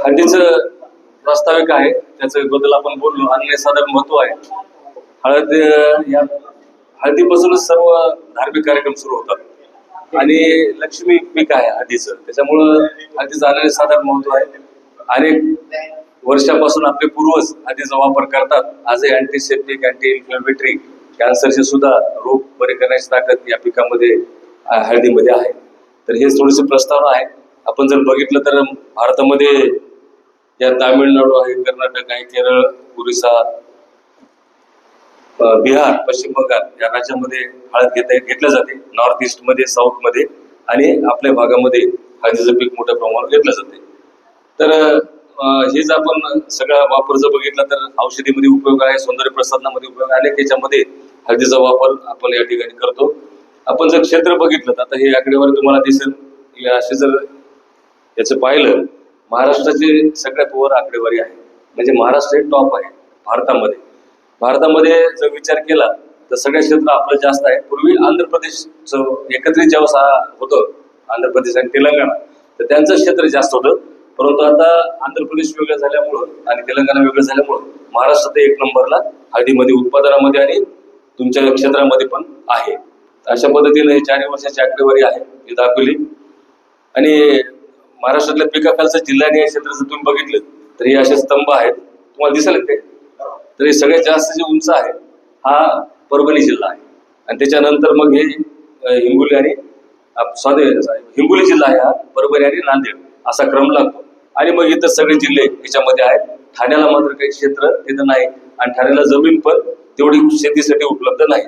हळदीचं प्रास्ताविक आहे, त्याच्या बद्दल आपण बोललो. अनन्यसाधारण महत्व आहे. हळद या हळदीपासूनच सर्व धार्मिक कार्यक्रम सुरू होतात आणि लक्ष्मी पीक आहे हळदीचं, त्याच्यामुळं हळदीचं अनन्यसाधारण महत्व आहे. अनेक वर्षापासून आपले पूर्वज हळदीचा वापर करतात. आजही अँटीसेप्टिक, अँटी इन्फ्लेमेटरी, कॅन्सरचे सुद्धा रोग बरे करण्याची ताकद या पिकामध्ये हळदीमध्ये आहे. तर हे थोडीशी प्रस्तावना आहे. आपण जर बघितलं तर भारतामध्ये या तामिळनाडू आहे, कर्नाटक आहे, केरळ, ओरिसा, बिहार, पश्चिम बंगाल या राज्यामध्ये हळद घेतल्या जाते. नॉर्थ ईस्ट मध्ये, साऊथ मध्ये आणि आपल्या भागामध्ये हळदीचं पीक मोठ्या प्रमाणावर घेतलं जाते. तर हेच आपण सगळा वापर जर बघितला तर औषधीमध्ये उपयोग आहे, सौंदर्य प्रसाधनामध्ये उपयोग आहे, अनेक याच्यामध्ये हळदीचा वापर आपण या ठिकाणी करतो. आपण जर क्षेत्र बघितलं तर आता हे आकडेवारी तुम्हाला दिसेल. असे जर याचं पाहिलं, महाराष्ट्राची सगळ्यात वर आकडेवारी आहे. म्हणजे महाराष्ट्र हे टॉप आहे भारतामध्ये. भारतामध्ये जर विचार केला तर सगळ्या क्षेत्र आपलं जास्त आहे. पूर्वी आंध्र प्रदेशचं एकत्रित जेव्हा होतं, आंध्र प्रदेश आणि तेलंगणा, तर त्यांचं क्षेत्र जास्त होतं. परंतु आता आंध्र प्रदेश वेगळं झाल्यामुळं आणि तेलंगणा वेगळं झाल्यामुळं महाराष्ट्रात एक नंबरला हळदीमध्ये उत्पादनामध्ये आणि तुमच्या क्षेत्रामध्ये पण आहे. अशा पद्धतीने हे 4 वर्षाची आकडेवारी आहे, ही दाखवली. आणि महाराष्ट्रातल्या पिकाखालचा जिल्हा आणि या क्षेत्र जर तुम्ही बघितलं तर हे असे स्तंभ आहेत, तुम्हाला दिसेल ते. तर हे सगळ्यात जास्त जे उंच आहे हा परभणी जिल्हा आहे. आणि त्याच्यानंतर मग हे हिंगोली आणि हिंगोली जिल्हा आहे, हा परभणी आणि नांदेड असा क्रम लागतो. आणि मग इतर सगळे जिल्हे याच्यामध्ये आहेत. ठाण्याला मात्र काही क्षेत्र तिथं नाही आणि ठाण्याला जमीन पण तेवढी शेतीसाठी उपलब्ध नाही.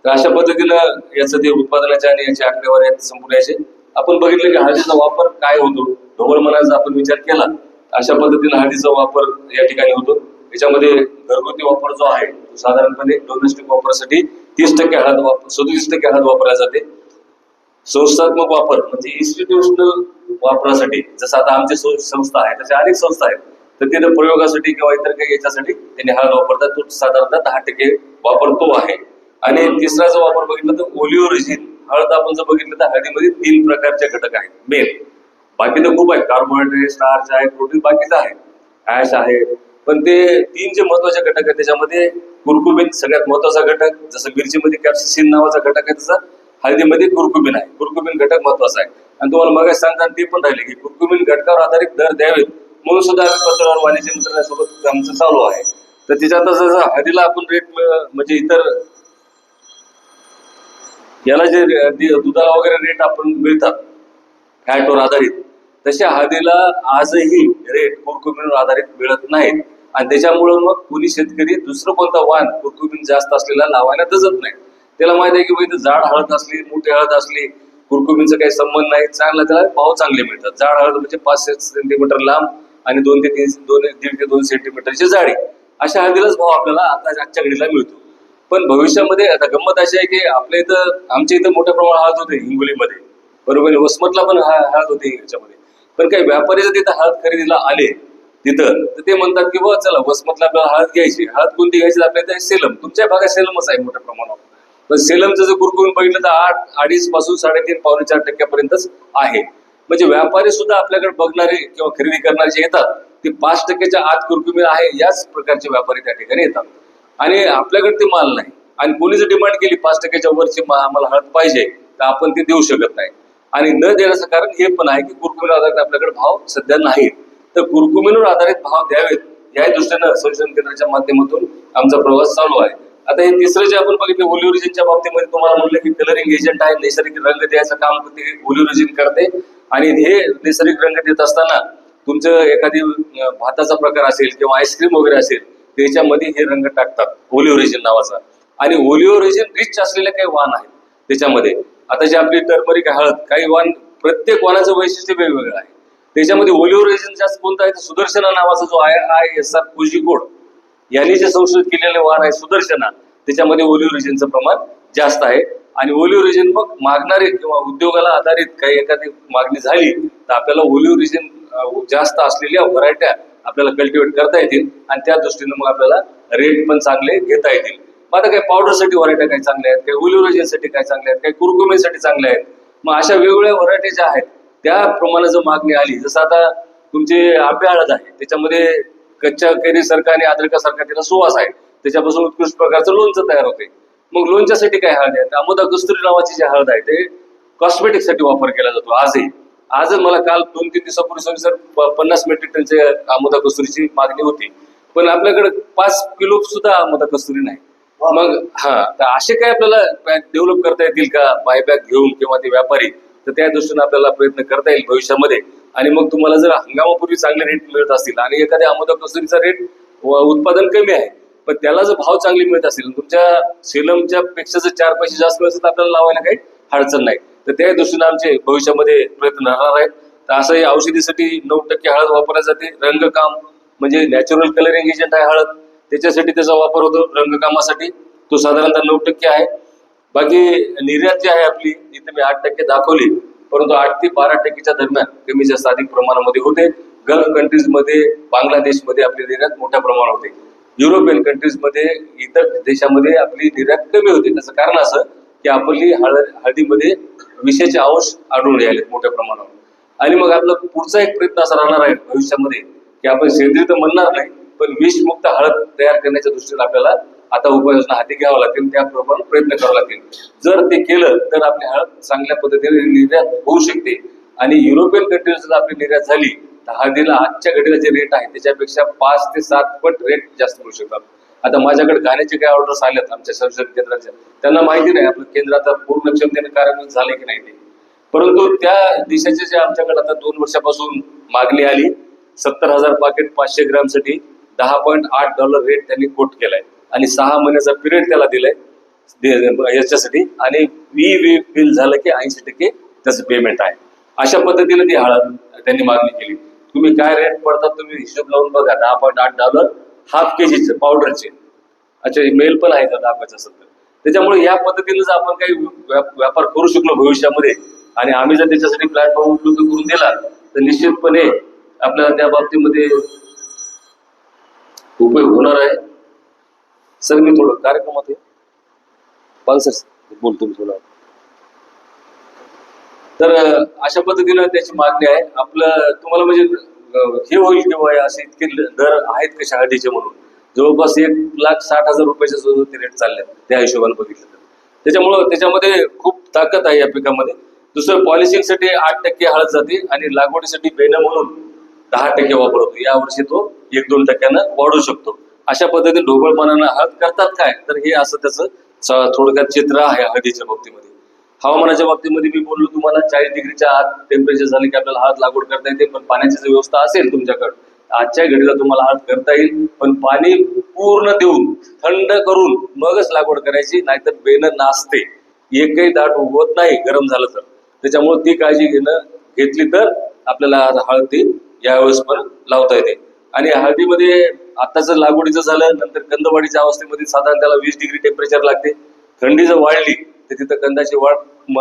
तर अशा पद्धतीनं याचं ते उत्पादनाच्या आणि याच्या आकडेवारी संपूर्ण याचे आपण बघितलं की हळदीचा वापर काय होतो. ढोबळ मनाचा आपण विचार केला, अशा पद्धतीने हळदीचा वापर या ठिकाणी होतो. याच्यामध्ये घरगुती वापर जो आहे साधारणपणे डोमेस्टिक वापरासाठी 30% हळद 37% हळद वापरल्या जाते. संस्थात्मक वापर म्हणजे इन्स्टिट्यूशनल वापरासाठी, जसं आता आमची संस्था आहे तशा अनेक संस्था आहेत, तर तिथे प्रयोगासाठी किंवा इतर काही याच्यासाठी त्यांनी हळद वापरतात. तो साधारणतः 10% वापर तो आहे. आणि तिसरा जो वापर बघितला तर ओलिओ रेजिन हळद आपण जर बघितलं तर हळदीमध्ये 3 प्रकारचे घटक आहेत मेन. बाकी तर खूप आहे, कार्बोहायड्रेट, स्टार्च आहे, प्रोटीन बाकीचं आहे, ऍश आहे. पण ते 3 जे महत्वाचे घटक आहेत त्याच्यामध्ये कुर्कुमिन सगळ्यात महत्वाचा घटक. जसं मिरचीमध्ये कॅप्सिसिन नावाचा घटक आहे, तसं हळदीमध्ये कुर्कुमिन आहे. कुर्कुमिन घटक महत्वाचा आहे. आणि तुम्हाला मगाशी सांगताना ते पण राहिले की कुर्कुमिन घटकावर आधारित दर द्यावेत म्हणून सुद्धा आम्ही पत्रकार वाणिज्य मित्रांसोबत आमचं चालू आहे. तर त्याच्यात जसं हळदीला आपण रेट म्हणजे इतर याला जे दुधाला वगैरे रेट आपण मिळतात फॅटवर आधारित, तशा हळदीला आजही रेट कुर्कुमिनवर आधारित मिळत नाहीत. आणि त्याच्यामुळं मग कोणी शेतकरी दुसरं कोणता वाण कुर्कुमिन जास्त असलेला लावायला दजत नाही. त्याला माहिती आहे की बाई जाड हळद असली, मोठी हळद असली, कुर्कुमिनचा काही संबंध नाही, चांगला त्याला भाव चांगले मिळतात. जाड हळद म्हणजे 5 सेंटीमीटर लांब आणि 2 ते 2 सेंटीमीटरची जाडी, अशा हळदीलाच भाव आपल्याला आता आजच्या घडीला मिळतो. पण भविष्यामध्ये आता गंमत अशी आहे की आपल्या इथं आमच्या इथं मोठ्या प्रमाणात हळद होते हिंगोलीमध्ये, बरोबर, वसमतला पण हळद होती ह्याच्यामध्ये. पण काही व्यापारी जर तिथं हळद खरेदीला आले तिथं तर ते म्हणतात की बघ चला वसमतला आपल्याला हळद घ्यायची. हळद कोणती घ्यायची आपल्या इथं सेलम, तुमच्या भागात सेलमच आहे मोठ्या प्रमाणावर. पण सेलमचं जर कुर्कुमिन बघितलं तर 2.5 पासून 3.5 पावणे 4% आहे. म्हणजे व्यापारी सुद्धा आपल्याकडे बघणारे किंवा खरेदी करणारे जे येतात ते 5%च्या आत कुर्कुमिन आहे याच प्रकारचे व्यापारी त्या ठिकाणी येतात. आणि आपल्याकडे ते माल नाही. आणि कोणी जर डिमांड केली 5%च्या वरची आम्हाला हळद पाहिजे तर आपण ते देऊ शकत नाही. आणि न देण्याचं कारण हे पण आहे की कुर्कुमिन आधारित आपल्याकडे भाव सध्या नाहीत. तर कुर्कुमिनवर आधारित भाव द्यावेत या दृष्टीनं संशोधन केंद्राच्या माध्यमातून आमचा प्रवास चालू आहे. आता हे तिसरं जे आपण बघितलं ओलिओ रेजिनच्या बाबतीमध्ये तुम्हाला म्हणलं की कलरिंग एजंट आहे, नैसर्गिक रंग द्यायचं काम ते ओलिओ रेजिन करते. आणि हे नैसर्गिक रंग देत असताना तुमचं एखादी भाताचा प्रकार असेल किंवा आईस्क्रीम वगैरे असेल त्याच्यामध्ये हे रंग टाकतात ओलिओ रेजिन नावाचा. आणि ओलिओ रेजिन रिच असलेले काही वाण आहेत त्याच्यामध्ये. आता जी आपली टर्मरिक हळद, काही वाण प्रत्येक वाणाचं वैशिष्ट्य वेगवेगळं आहे. त्याच्यामध्ये ओलिओ रेजिन जास्त कोणता आहे, सुदर्शना नावाचा जो ISR कोझिकोड यांनी जे संशोधित केलेले वाण आहे सुदर्शना, त्याच्यामध्ये ओलिओ रेजिनचं प्रमाण जास्त आहे. आणि ओलिओ रेजिन मग मागणारे किंवा उद्योगाला आधारित काही एखादी मागणी झाली तर आपल्याला ओलिओ रेजिन जास्त असलेल्या व्हरायट्या आपल्याला कल्टिवेट करता येतील आणि त्या दृष्टीने मग आपल्याला रेट पण चांगले घेता येतील. मग आता काही पावडरसाठी व्हरायट्या काही चांगल्या आहेत, काही ओलिओ रेजिनसाठी काही चांगल्या आहेत, काही कुर्कुमिनसाठी चांगल्या आहेत. मग अशा वेगवेगळ्या व्हरायटी ज्या आहेत त्याप्रमाणे जर मागणी आली, जसं आता तुमची आंबे हळद आहे, त्याच्यामध्ये कच्च्या कैरीसारखा आणि अद्रकासारखा त्याला सुवास आहे, त्याच्यापासून उत्कृष्ट प्रकारचं लोणचं तयार होते. मग लोणच्यासाठी काय हळद आहे, आमोदा कस्तुरी नावाची जी हळद आहे ते कॉस्मेटिक साठी वापर केला जातो आजही. आजच मला काल 2-3 दिवसापूर्वी सर 50 मेट्रिक टनचे आमोदा कस्तुरीची मागणी होती, पण आपल्याकडे 5 किलो सुद्धा आमोदा कस्तुरी नाही. मग तर असे काय आपल्याला डेव्हलप करता येतील का बायबॅक घेऊन किंवा ते व्यापारी, तर त्या दृष्टीने आपल्याला प्रयत्न करता येईल भविष्यामध्ये. आणि मग तुम्हाला जर हंगामापूर्वी चांगले रेट मिळत असतील आणि एखाद्या आमोदा कस्तुरीचा रेट उत्पादन कमी आहे पण त्याला जर भाव चांगले मिळत असतील, तुमच्या सेलमच्या पेक्षा जर 4 पैसे जास्त मिळत तर आपल्याला लावायला काही अडचण नाही. तर त्या दृष्टीने आमचे भविष्यामध्ये प्रयत्न राहणार आहेत. तर असं या औषधीसाठी 9% हळद वापरली जाते. रंगकाम म्हणजे नॅचरल कलरिंग एजंट आहे हळद, त्याच्यासाठी त्याचा वापर होतो रंगकामासाठी, तो साधारणतः 9% आहे. बाकी निर्यात जी आहे आपली इथे मी 8% दाखवली, परंतु 8 ते 12% दरम्यान कमी जास्त अधिक प्रमाणामध्ये होते. गल्फ कंट्रीजमध्ये, बांगलादेशमध्ये आपली निर्यात मोठ्या प्रमाणात होते. युरोपियन कंट्रीजमध्ये, इतर देशामध्ये आपली निर्यात कमी होते. त्याचं कारण असं की आपली हळदीमध्ये विषाचे अंश आढळून यायले मोठ्या प्रमाणावर. आणि मग आपला पुढचा एक प्रयत्न असा राहणार आहे भविष्यामध्ये की आपण सेंद्रिय तर म्हणणार नाही, पण विषमुक्त हळद तयार करण्याच्या दृष्टीने आपल्याला आता उपाययोजना हाती घ्यावं लागतील, त्याप्रमाणे प्रयत्न करावे लागतील. जर ते केलं तर आपली हळद चांगल्या पद्धतीने निर्यात होऊ शकते. आणि युरोपियन कंट्रीज जर आपली निर्यात झाली तर हळदीला आजच्या घडीला जे रेट आहे त्याच्यापेक्षा 5 ते 7 पट रेट जास्त मिळू शकतात. आता माझ्याकडे गाण्याचे काही ऑर्डर्स आल्यात आमच्या संशोधन केंद्राच्या, त्यांना माहिती नाही आपलं केंद्र आता पूर्ण क्षमतेने कार्यान्वित झाले की नाही ते, परंतु त्या देशाचे जे आमच्याकडे आता 2 वर्षापासून मागणी आली, 70,000 पाकिट 500 ग्रामसाठी $10.8 रेट त्यांनी कोट केलाय आणि 6 महिन्याचा पिरियड त्याला दिलाय याच्यासाठी. आणि बिल झालं की 80% त्याचं पेमेंट आहे. अशा पद्धतीने ती हळद त्यांनी मागणी केली. तुम्ही काय रेट पडतात तुम्ही हिशोब लावून बघा. $10.8 हाफ केजीचे पावडरचे. अच्छा, मेल पण आहे का दाखवायचं असेल तर. त्याच्यामुळे या पद्धतीने जर आपण काही व्यापार करू शकलो भविष्यामध्ये आणि आम्ही जर त्याच्यासाठी प्लॅटफॉर्म उपलब्ध करून दिला तर निश्चितपणे आपल्याला त्या बाबतीमध्ये उपयोग होणार आहे. सर मी थोडं कार्यक्रमात बोलतो मी थोडं. तर अशा पद्धतीनं त्याची मागणी आहे. आपलं तुम्हाला म्हणजे हे होईल किंवा असे इतके दर आहेत कशा हळदीचे म्हणून जवळपास 1,60,000 रुपयाच्या ते रेट चालले त्या हिशोबाने बघितलं तर. त्याच्यामुळं त्याच्यामध्ये खूप ताकद आहे या पिकामध्ये. दुसरं पॉलिशिंगसाठी 8% हळद जाते आणि लागवडीसाठी बेणं म्हणून 10% वापरतो. यावर्षी तो 1-2% वाढू शकतो. अशा पद्धतीने ढोबळमानानं हळद करतात काय तर हे असं त्याचं थोडक्यात चित्र आहे हळदीच्या बाबतीमध्ये. हवामानाच्या बाबतीमध्ये मी बोललो तुम्हाला 40 डिग्रीच्या आत टेम्परेचर झाले की आपल्याला हळद लागवड करता येते. पण पाण्याची जर व्यवस्था असेल तुमच्याकडे आजच्या घडीला तुम्हाला हळद करता येईल, पण पाणी पूर्ण देऊन थंड करून मगच लागवड करायची, नाहीतर बेणं नासते, एकही दाट उगवत नाही गरम झालं तर. त्याच्यामुळे ती काळजी घेतली तर आपल्याला हळद ती यावेळेस पण लावता येते. आणि हळदीमध्ये आता जर लागवडीचं झालं नंतर कंदवाडीच्या अवस्थेमध्ये साधारण त्याला 20 डिग्री टेम्परेचर लागते. थंडी जर वाढली तर तिथं कंदाची वाढ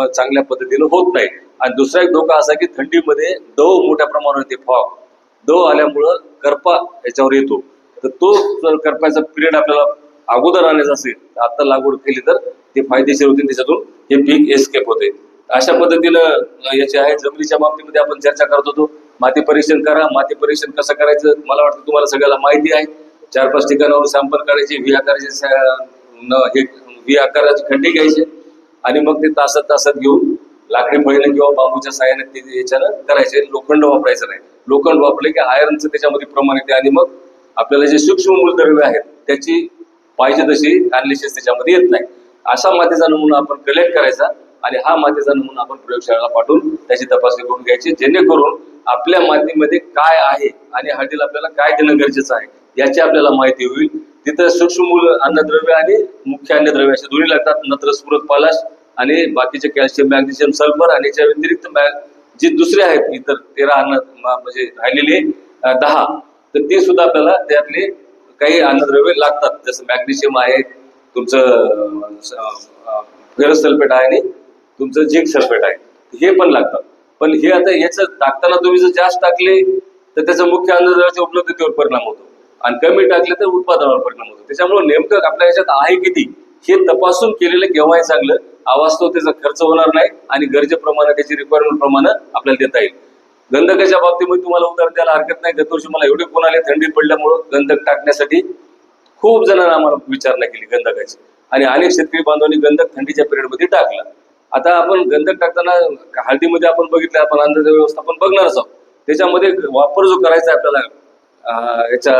चांगल्या पद्धतीनं होत नाही. आणि दुसरा एक धोका असा की थंडीमध्ये दव मोठ्या प्रमाणावर येते, फॉग दव आल्यामुळं करपा याच्यावर येतो. तर तो जर करपाचा पिरियड आपल्याला अगोदर आणायचा असेल तर आता लागवड केली तर ते फायदेशीर होते, त्याच्यातून हे पीक एस्केप होते. अशा पद्धतीनं याचे आहे. जमिनीच्या बाबतीमध्ये आपण चर्चा करत होतो. माती परीक्षण करा. माती परीक्षण कसं करायचं मला वाटतं तुम्हाला सगळ्याला माहिती आहे. 4-5 ठिकाणावर सॅम्पल काढायचे, व्ही आकाराचे खड्डे घ्यायचे आणि मग ते तासात घेऊन लाकडी फळीने किंवा बांबूच्या साह्याने ते याच्यानं करायचे. लोखंड वापरायचं नाही. लोखंड वापरले की आयर्नचं त्याच्यामध्ये प्रमाण येते आणि मग आपल्याला जे सूक्ष्म मूलद्रव्य आहेत त्याची पाहिजे तशी अनालिसिस त्याच्यामध्ये येत नाही. असा मातीचा नमुना आपण कलेक्ट करायचा आणि हा मातीचा नमुना आपण प्रयोगशाळेला पाठवून त्याची तपासणी करून घ्यायची, जेणेकरून आपल्या मातीमध्ये काय आहे आणि हळदीला आपल्याला काय देणं गरजेचं आहे याची आपल्याला माहिती होईल. तिथं सूक्ष्म मूल अन्नद्रव्य आणि मुख्य अन्नद्रव्य असे दोन्ही लागतात. नत्र, स्फुरद, पालाश आणि बाकीचे कॅल्शियम, मॅग्नेशियम, सल्फर आणि याच्या व्यतिरिक्त जे दुसरे आहेत इतर 13 अन्न म्हणजे राहिलेले 10 तर ते सुद्धा आपल्याला त्यातले काही अन्नद्रव्य लागतात. जसं मॅग्नेशियम आहे, तुमचं फेरस सल्फेट आहे आणि तुमचं झिंक सल्फेट आहे, हे पण लागतात. पण हे आता याचं टाकताना तुम्ही जर जास्त टाकले तर त्याचा मुख्य अन्नद्रव्याच्या उपलब्धतेवर परिणाम होतो आणि कमी टाकले तर उत्पादनावर परिणाम होतो. त्याच्यामुळे नेमकं आपल्या याच्यात आहे किती हे तपासून केलेलं केव्हाही चांगलं. अवास्तव त्याचा खर्च होणार नाही आणि गरजेप्रमाणे त्याची रिक्वायरमेंट प्रमाणे आपल्याला देता येईल. गंधकाच्या बाबतीमध्ये तुम्हाला उदाहरण द्यायला हरकत नाही. गत वर्षी मला एवढे फोन आले थंडीत पडल्यामुळं गंधक टाकण्यासाठी. खूप जणांना आम्हाला विचारणा केली गंधकाची, आणि अनेक शेतकरी बांधवांनी गंधक थंडीच्या पिरियडमध्ये टाकला. आता आपण गंधक टाकताना हळदीमध्ये आपण बघितलं, आपण अंदाज व्यवस्थापन बघणारच आहोत. त्याच्यामध्ये वापर जो करायचा आपल्याला याच्या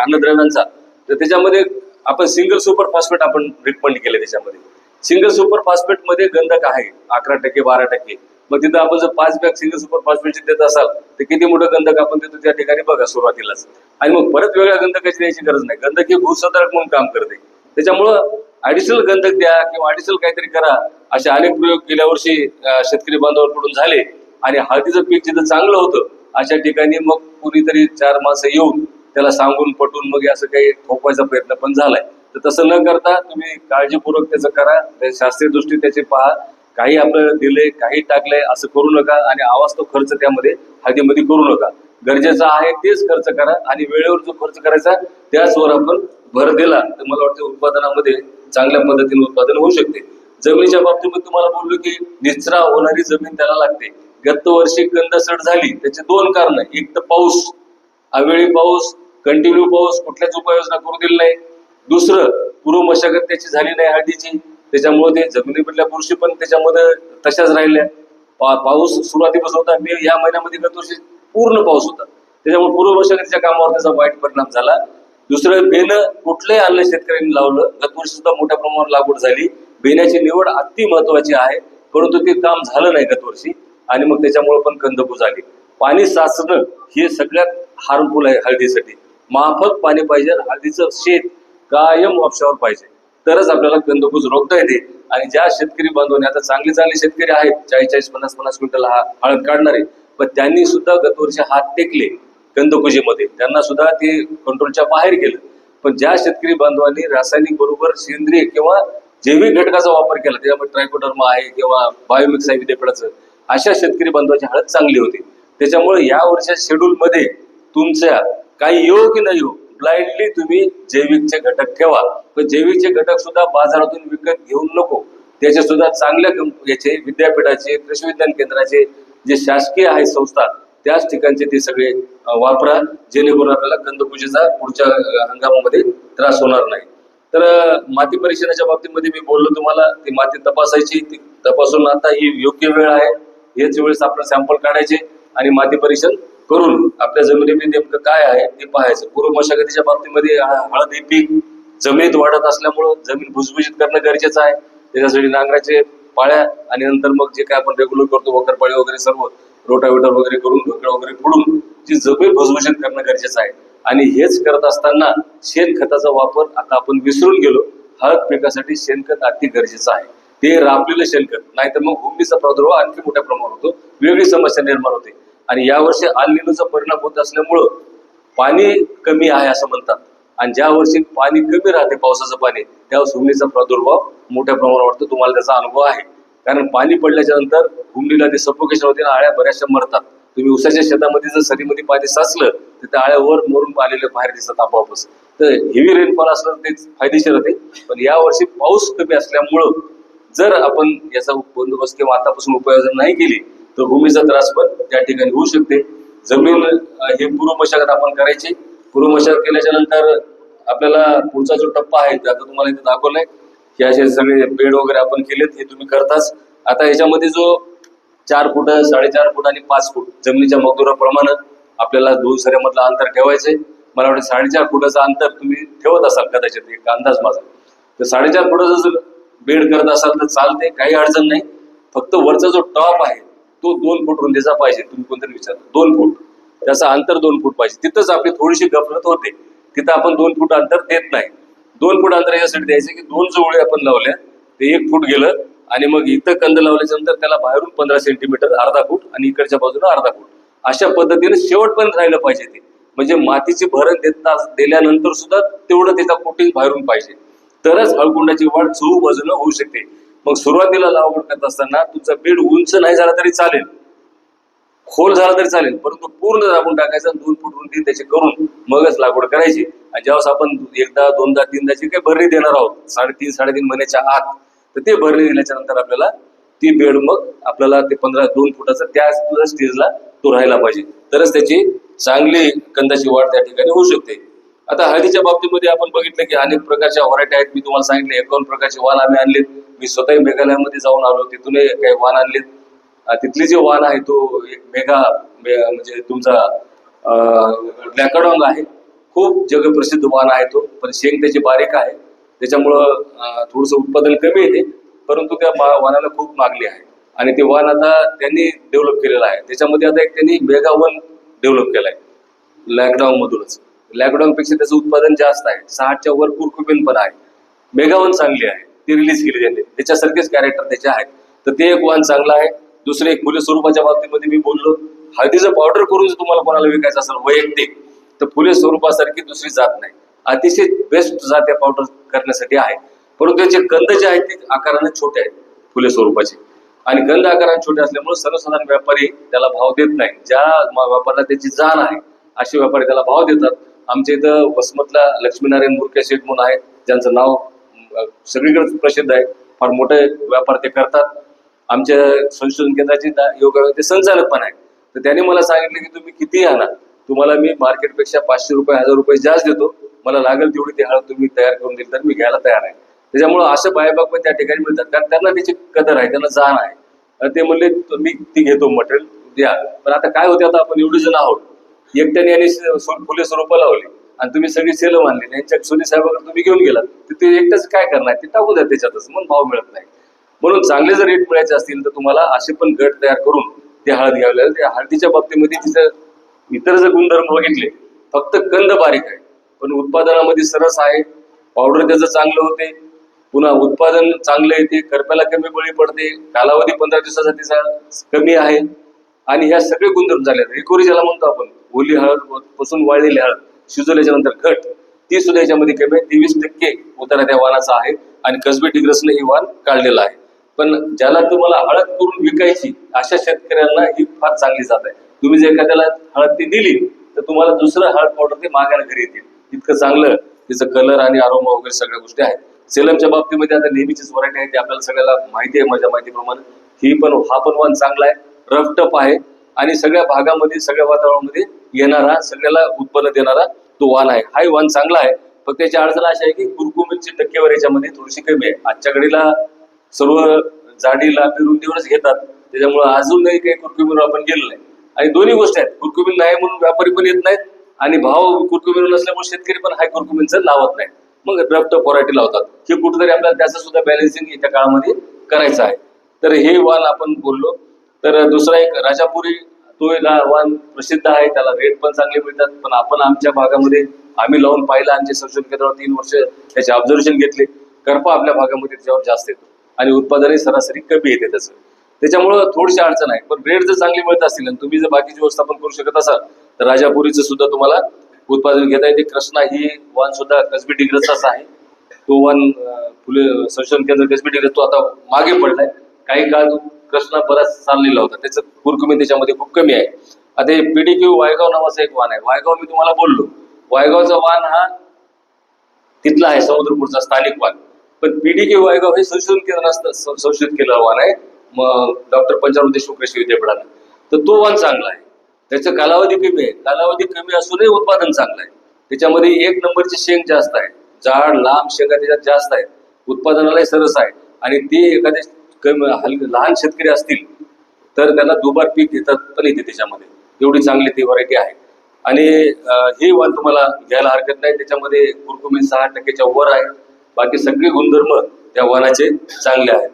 अन्नद्रव्यांचा, तर त्याच्यामध्ये आपण सिंगल सुपर फॉस्फेट आपण रिकमेंड केले. त्याच्यामध्ये सिंगल सुपर फॉस्फेट मध्ये गंधक आहे 11% 12%. मग तिथं आपण जर 5 बॅग सिंगल सुपर फॉस्फेटची देत असाल तर किती मोठं गंधक आपण देतो त्या ठिकाणी बघा सुरुवातीलाच. आणि मग परत वेगळ्या गंधकाची द्यायची गरज नाही. गंधक हे भूसंधारक म्हणून काम करते. त्याच्यामुळं ऍडिशनल गंधक द्या किंवा ऍडिशनल काहीतरी करा. असे अनेक प्रयोग गेल्या वर्षी शेतकरी बांधवांकडून झाले. आणि हळदीचं पीक जिथं चांगलं होतं अशा ठिकाणी मग कुणीतरी 4 माणसं येऊन त्याला सांगून पटून मग असं काही थोपवायचा प्रयत्न पण झालाय. तर तसं न करता तुम्ही काळजीपूर्वक त्याचं करा. शास्त्रीय दृष्टी त्याची पहा. काही आपलं दिलंय, काही टाकलंय असं करू नका. आणि अवास्तव खर्च त्यामध्ये हळदीमध्ये करू नका. गरजेचं आहे तेच खर्च करा. आणि वेळेवर जो खर्च करायचा त्याचवर आपण भर दिला तर मला वाटतं उत्पादनामध्ये चांगल्या पद्धतीने उत्पादन होऊ शकते. जमिनीच्या बाबतीमध्ये तुम्हाला बोललो की निचरा होणारी जमीन त्याला लागते. गत वर्षी कंदसड झाली त्याचे 2 कारण. एक तर पाऊस, अवेळी पाऊस, कंटिन्यू पाऊस, कुठल्याच उपाययोजना करू दिली नाही. दुसरं पूर्व मशागत त्याची झाली नाही हळदीची, त्याच्यामुळे ते जमिनीमधल्या बुरशी पण त्याच्यामध्ये तशाच राहिल्या. पाऊस सुरुवातीपासून होता. मे या महिन्यामध्ये गत वर्षी पूर्ण पाऊस होता, त्याच्यामुळे पूर्व मशागतीच्या कामावर त्याचा वाईट परिणाम झाला. दुसरं बेनं कुठलंही आणलं शेतकऱ्यांनी लावलं. गत वर्षी सुद्धा मोठ्या प्रमाणावर लागवड झाली. बेण्याची निवड अति महत्वाची आहे, परंतु ते काम झालं नाही गत वर्षी. आणि मग त्याच्यामुळे पण कंदकूज झाली. पाणी साचणं हे सगळ्यात हार्मफुल आहे हळदीसाठी. माफक पाणी पाहिजे. हळदीचं शेत कायम वापशावर पाहिजे, तरच आपल्याला कंदकूज रोखता येते. आणि ज्या शेतकरी बांधवांनी, आता चांगले चांगले शेतकरी आहेत 40-40, 50-50 क्विंटल हळद काढणारे, पण त्यांनी सुद्धा गत वर्षी हात टेकले कंदकुजीमध्ये. त्यांना सुद्धा ते कंट्रोलच्या बाहेर गेलं. पण ज्या शेतकरी बांधवांनी रासायनिक बरोबर सेंद्रिय किंवा जैविक घटकाचा वापर केला, त्याच्यामध्ये ट्रायकोडर्मा आहे किंवा बायोमिक्स आहे विद्यापीठाचं, अशा शेतकरी बांधवांची हळद चांगली होती. त्याच्यामुळे या वर्षाच्या शेड्यूलमध्ये तुमच्या काही येऊ की नाही येऊ, ब्लाइंडली तुम्ही जैविकचे घटक ठेवा. पण जैविकचे घटक सुद्धा बाजारातून विकत घेऊन नको. त्याचे सुद्धा चांगल्या याचे विद्यापीठाचे, कृषी विज्ञान केंद्राचे, जे शासकीय आहे संस्था, त्याच ठिकाणचे ते सगळे वापरा, जेणेकरून आपल्याला कंदकुजीचा पुढच्या हंगामामध्ये त्रास होणार नाही. तर माती परीक्षणाच्या बाबतीमध्ये मी बोललो तुम्हाला, ती माती तपासायची. ती तपासून आता ही योग्य वेळ आहे. याच वेळेस आपण सॅम्पल काढायचे आणि माती परीक्षण करून आपल्या जमिनीमध्ये नेमकं काय आहे ते पाहायचं. पूर्व मशागतीच्या बाबतीमध्ये हळद हे पीक जमिनीत वाढत असल्यामुळं जमीन भुसभुशीत करणं गरजेचं आहे. त्याच्यासाठी नांगराचे पाळ्या आणि नंतर मग जे काय आपण रेग्युलर करतो वखरपाळी वगैरे सर्व रोटावेटर वगैरे करून ढोकळा वगैरे फोडून जी जमीन भुसभुशीत करणं गरजेचं आहे. आणि हेच करत असताना शेणखताचा वापर आता आपण विसरून गेलो. हळद पिकासाठी शेणखत अति गरजेचं आहे. ते राबलेलं शेणखत, नाहीतर मग भूमीचा प्रादुर्भाव आणखी मोठ्या प्रमाणात होतो, वेगळी समस्या निर्माण होते. आणि यावर्षी अल निनोचा परिणाम होत असल्यामुळं पाणी कमी आहे असं म्हणतात. आणि ज्या वर्षी पाणी कमी राहते पावसाचं पाणी, त्यावेळेस हुमणीचा प्रादुर्भाव मोठ्या प्रमाणावर वाढतो. तुम्हाला त्याचा अनुभव आहे. कारण पाणी पडल्याच्या नंतर हुमणीला ते सफोकेशन होते आणि आळ्या बऱ्याचशा मरतात. तुम्ही उसाच्या शेतामध्ये जर सरीमध्ये पाणी साचलं तर त्या आळ्या वर मरून आलेले बाहेर दिसतात आपोआपच. तर हेवी रेनफॉल असलं ते फायदेशीर होते. पण यावर्षी पाऊस कमी असल्यामुळं जर आपण याचा बंदोबस्त किंवा आतापासून उपाययोजना नाही केली तर भूमीचा त्रास पण त्या ठिकाणी होऊ शकते. जमीन हे पूर्व मशागत आपण करायची. पूर्व मशागत केल्याच्या नंतर आपल्याला पुढचा जो टप्पा आहे ते आता तुम्हाला इथे दाखवलाय की असे सगळे बेड वगैरे आपण केलेत, हे तुम्ही करताच. आता याच्यामध्ये जो 4 फूट, 4.5 फूट आणि 5 फूट जमिनीच्या मजदुराप्रमाणे आपल्याला 2 सऱ्यामधलं अंतर ठेवायचंय. मला वाटतं 4.5 फुटाचं अंतर तुम्ही ठेवत असाल कदाचित, एक अंदाज माझा. तर 4.5 फुटाचं जर बेड करत असाल तर चालते, काही अडचण नाही. फक्त वरचा जो टॉप आहे तो 2 फूट रुंदीचा पाहिजे. तुम्ही कोणतरी विचारता 2 फूट, त्याचं अंतर 2 फूट पाहिजे. तिथंच आपली थोडीशी गफलत होते. तिथं आपण 2 फूट अंतर देत नाही. 2 फूट अंतर यासाठी द्यायचं की 2 जोळी आपण लावल्या ते 1 फूट गेलं. आणि मग इथं कंद लावल्याच्या नंतर त्याला बाहेरून 15 सेंटीमीटर, अर्धा फूट, आणि इकडच्या बाजूला अर्धा फूट, अशा पद्धतीने शेवटपर्यंत राहिलं पाहिजे ते. म्हणजे मातीचे भरण दिल्यानंतर सुद्धा तेवढं त्याचा कोटिंग बाहेरून पाहिजे, तरच हळकुंडाची वाढ चहू बाजूनं होऊ शकते. मग सुरुवातीला लागवड करत असताना तुमचा बेड उंच नाही झाला तरी चालेल, खोल झाला तरी चालेल, परंतु पूर्ण दाबून टाकायचा, 2 फूट रुंदी त्याची करून मगच लागवड करायची. आणि ज्यावेळेस आपण 1दा 2दा 3दाची काही भरणी देणार आहोत 3.5 महिन्याच्या आत, तर ते भरणी दिल्याच्या नंतर आपल्याला ती बेड मग आपल्याला ते 2 फुटाचा त्या स्टेजला तो राहायला पाहिजे, तरच त्याची चांगली कंदाची वाढ त्या ठिकाणी होऊ शकते. आता हळदीच्या बाबतीमध्ये आपण बघितलं की अनेक प्रकारच्या व्हरायटी आहेत. मी तुम्हाला सांगितले 51 प्रकारचे वाण आम्ही आणलेत. मी स्वतःही मेघालयामध्ये जाऊन आलो, तिथूनही काही वाण आणलेत. तिथली जे वाण आहे तो एक म्हणजे तुमचा लॅकडॉंग आहे, खूप जगप्रसिद्ध वाण आहे तो, पण शेंग त्याची बारीक आहे, त्याच्यामुळं थोडंसं उत्पादन कमी येते, परंतु त्या वाणाला खूप मागणी आहे. आणि ते वाण आता त्यांनी डेव्हलप केलेलं आहे. त्याच्यामध्ये आता एक त्यांनी मेगा वन डेव्हलप केलाय लॅकडॉंग मधूनच. लॅकडॉंग पेक्षा त्याचं उत्पादन जास्त आहे, 60च्या वर कुरकुबीन पण आहे. मेगावन चांगली आहे, ती रिलीज केली त्यांनी, त्याच्यासारखेच कॅरेक्टर त्याचे आहेत. तर ते एक वाण चांगलं आहे. दुसरे एक फुले स्वरूपाच्या बाबतीमध्ये मी बोललो, हळदीचं पावडर करून जर तुम्हाला कोणाला विकायचं असेल वैयक्तिक, तर फुले स्वरूपासारखी दुसरी जात नाही. अतिशय बेस्ट जात या पावडर करण्यासाठी आहे. परंतु त्याचे गंध जे आहेत ते आकाराने छोटे आहेत फुले स्वरूपाचे, आणि गंध आकाराने छोटे असल्यामुळे सर्वसाधारण व्यापारी त्याला भाव देत नाही. ज्या व्यापाऱ्याला त्याची जाण आहे असे व्यापारी त्याला भाव देतात. आमच्या इथं वसमतला लक्ष्मीनारायण मुरके शेठ म्हणून आहेत, ज्यांचं नाव सगळीकडे प्रसिद्ध आहे. फार मोठे व्यापार ते करतात. आमच्या संशोधन केंद्राचे योगा ते संचालक पण आहेत. तर त्यांनी मला सांगितलं की तुम्ही कितीही आणा, तुम्हाला मी मार्केटपेक्षा 500 रुपये 1000 रुपये जास्त देतो, मला लागेल तेवढी ती हळद तुम्ही तयार करून दिली तर मी घ्यायला तयार आहे. त्याच्यामुळे असं बायबाग पण त्या ठिकाणी मिळतात, कारण त्यांना त्याची कदर आहे, त्यांना जाण आहे. ते म्हणले मी ती घेतो मटेरियल द्या. पण आता काय होते, आता आपण एवढे जण आहोत, एकट्याने यांनी फुले स्वरूप लावली आणि तुम्ही सगळी सेल मानली, यांच्या सोनी साहेबांकडे तुम्ही घेऊन गेलात, तर ते एकटंच काय करणार, ते टाकू द्या त्याच्यातच, मग भाव मिळत नाही. म्हणून चांगले जर रेट मिळायचे असतील तर तुम्हाला असे पण गट तयार करून ते हळद घ्यावी लागेल. त्या हळदीच्या बाबतीमध्ये तिथं इतर जर गुणधर्म बघितले, फक्त कंद बारीक आहे पण उत्पादनामध्ये सरस आहे, पावडर त्याचं चांगलं होते, पुन्हा उत्पादन चांगलं येते, करप्याला कमी बळी पडते, कालावधी 15 दिवसाचा तिचा कमी आहे, आणि ह्या सगळे गुणधर्म झाले. रिकव्हरी ज्याला म्हणतो आपण, ओली हळद पासून वाळलेली हळद शिजवल्याच्या नंतर घट, ती सुद्धा याच्यामध्ये कमी आहे. 23% उतारा त्या वाणाचा आहे, आणि कसबी टिग्रसने ही वाण काढलेला आहे. पण ज्याला तुम्हाला हळद करून विकायची अशा शेतकऱ्यांना ही फार चांगली जात आहे. तुम्ही जर एखाद्याला हळद ती दिली तर तुम्हाला दुसरं हळद पावडर ते मागायला घरी येतील, इतकं चांगलं तिचं कलर आणि आरोमा वगैरे सगळ्या गोष्टी आहेत. सेलमच्या बाबतीमध्ये आता नेहमीचीच व्हरायटी आहे, ती आपल्याला सगळ्याला माहिती आहे. माझ्या माहितीप्रमाणे हा पण वाण चांगला आहे, रफ टफ आहे, आणि सगळ्या भागामध्ये सगळ्या वातावरणामध्ये येणारा, सगळ्याला उत्पन्न देणारा तो वाण आहे. हाही वाण चांगला आहे, फक्त त्याची अडचण अशी आहे की कुरकुमीची टक्केवारी याच्यामध्ये थोडीशी कमी आहे. आजच्या घडीला सर्व जाडीला रुंदीवरच घेतात, त्याच्यामुळे अजूनही काही कुरकुमीवर आपण गेलो नाही. आणि दोन्ही गोष्टी आहेत, कुरकुमीन नाही म्हणून व्यापारी पण येत नाहीत, आणि भाव कुरकुमीन नसल्यामुळे शेतकरी पण हाय कुरकुमीनचं लावत नाही, मग रफ टफ व्हरायटी लावतात. हे कुठेतरी आपल्याला त्याचं सुद्धा बॅलन्सिंग येत्या काळामध्ये करायचं आहे. तर हे वाण आपण बोललो. तर दुसरा एक राजापुरी, तो वाण प्रसिद्ध आहे, त्याला रेट पण चांगले मिळतात. पण आपण आमच्या भागामध्ये आम्ही लावून पाहिलं, आमचे संशोधन केंद्रावर 3 वर्ष त्याचे ऑब्झर्वेशन घेतले, करपा आपल्या भागामध्ये त्याच्यावर जास्त येतो आणि उत्पादनही सरासरी कमी येते त्याचं, त्याच्यामुळं थोडीशी अडचण आहे. पण रेट जर चांगली मिळत असतील आणि तुम्ही जर बाकीची व्यवस्थापन करू शकत असाल तर राजापुरीचं सुद्धा तुम्हाला उत्पादन घेता येते. कृष्णा ही वाण सुद्धा कसबी टिग्रसचाच आहे, तो वाण फुले संशोधन केंद्र कसबी टिग्रस तो आता मागे पडलाय. काही काळ कृष्णा बराच चाललेला होता, त्याचं कुरकुमी त्याच्यामध्ये खूप कमी आहे. आता हे PDQ वायगाव नावाचा एक वाण आहे. वायगाव मी तुम्हाला बोललो, वायगावचा वाण हा तिथला आहे, समुद्रपूरचा स्थानिक वाण. पण PDQ वायगाव हे संशोधन केंद्र संशोधित केलेलं वाण आहे, मग डॉक्टर पंचामृत देशमुख कृषी विद्यापीठाला. तर तो वाण चांगला आहे, त्याचा कालावधी कमी आहे, कालावधी कमी असूनही उत्पादन चांगलं आहे. त्याच्यामध्ये 1 नंबरची शेंग जास्त आहे, जाड लांब शेंगा त्याच्यात जास्त आहेत, उत्पादनालाही सरस आहे. आणि ते एखादे लहान शेतकरी असतील तर त्यांना दुबार पीक घेतात पण येते त्याच्यामध्ये, एवढी चांगली ती व्हरायटी आहे. आणि हे वाण तुम्हाला घ्यायला हरकत नाही, त्याच्यामध्ये कुरकुमी 6% वर आहे, बाकी सगळे गुणधर्म त्या वाणाचे चांगले आहेत.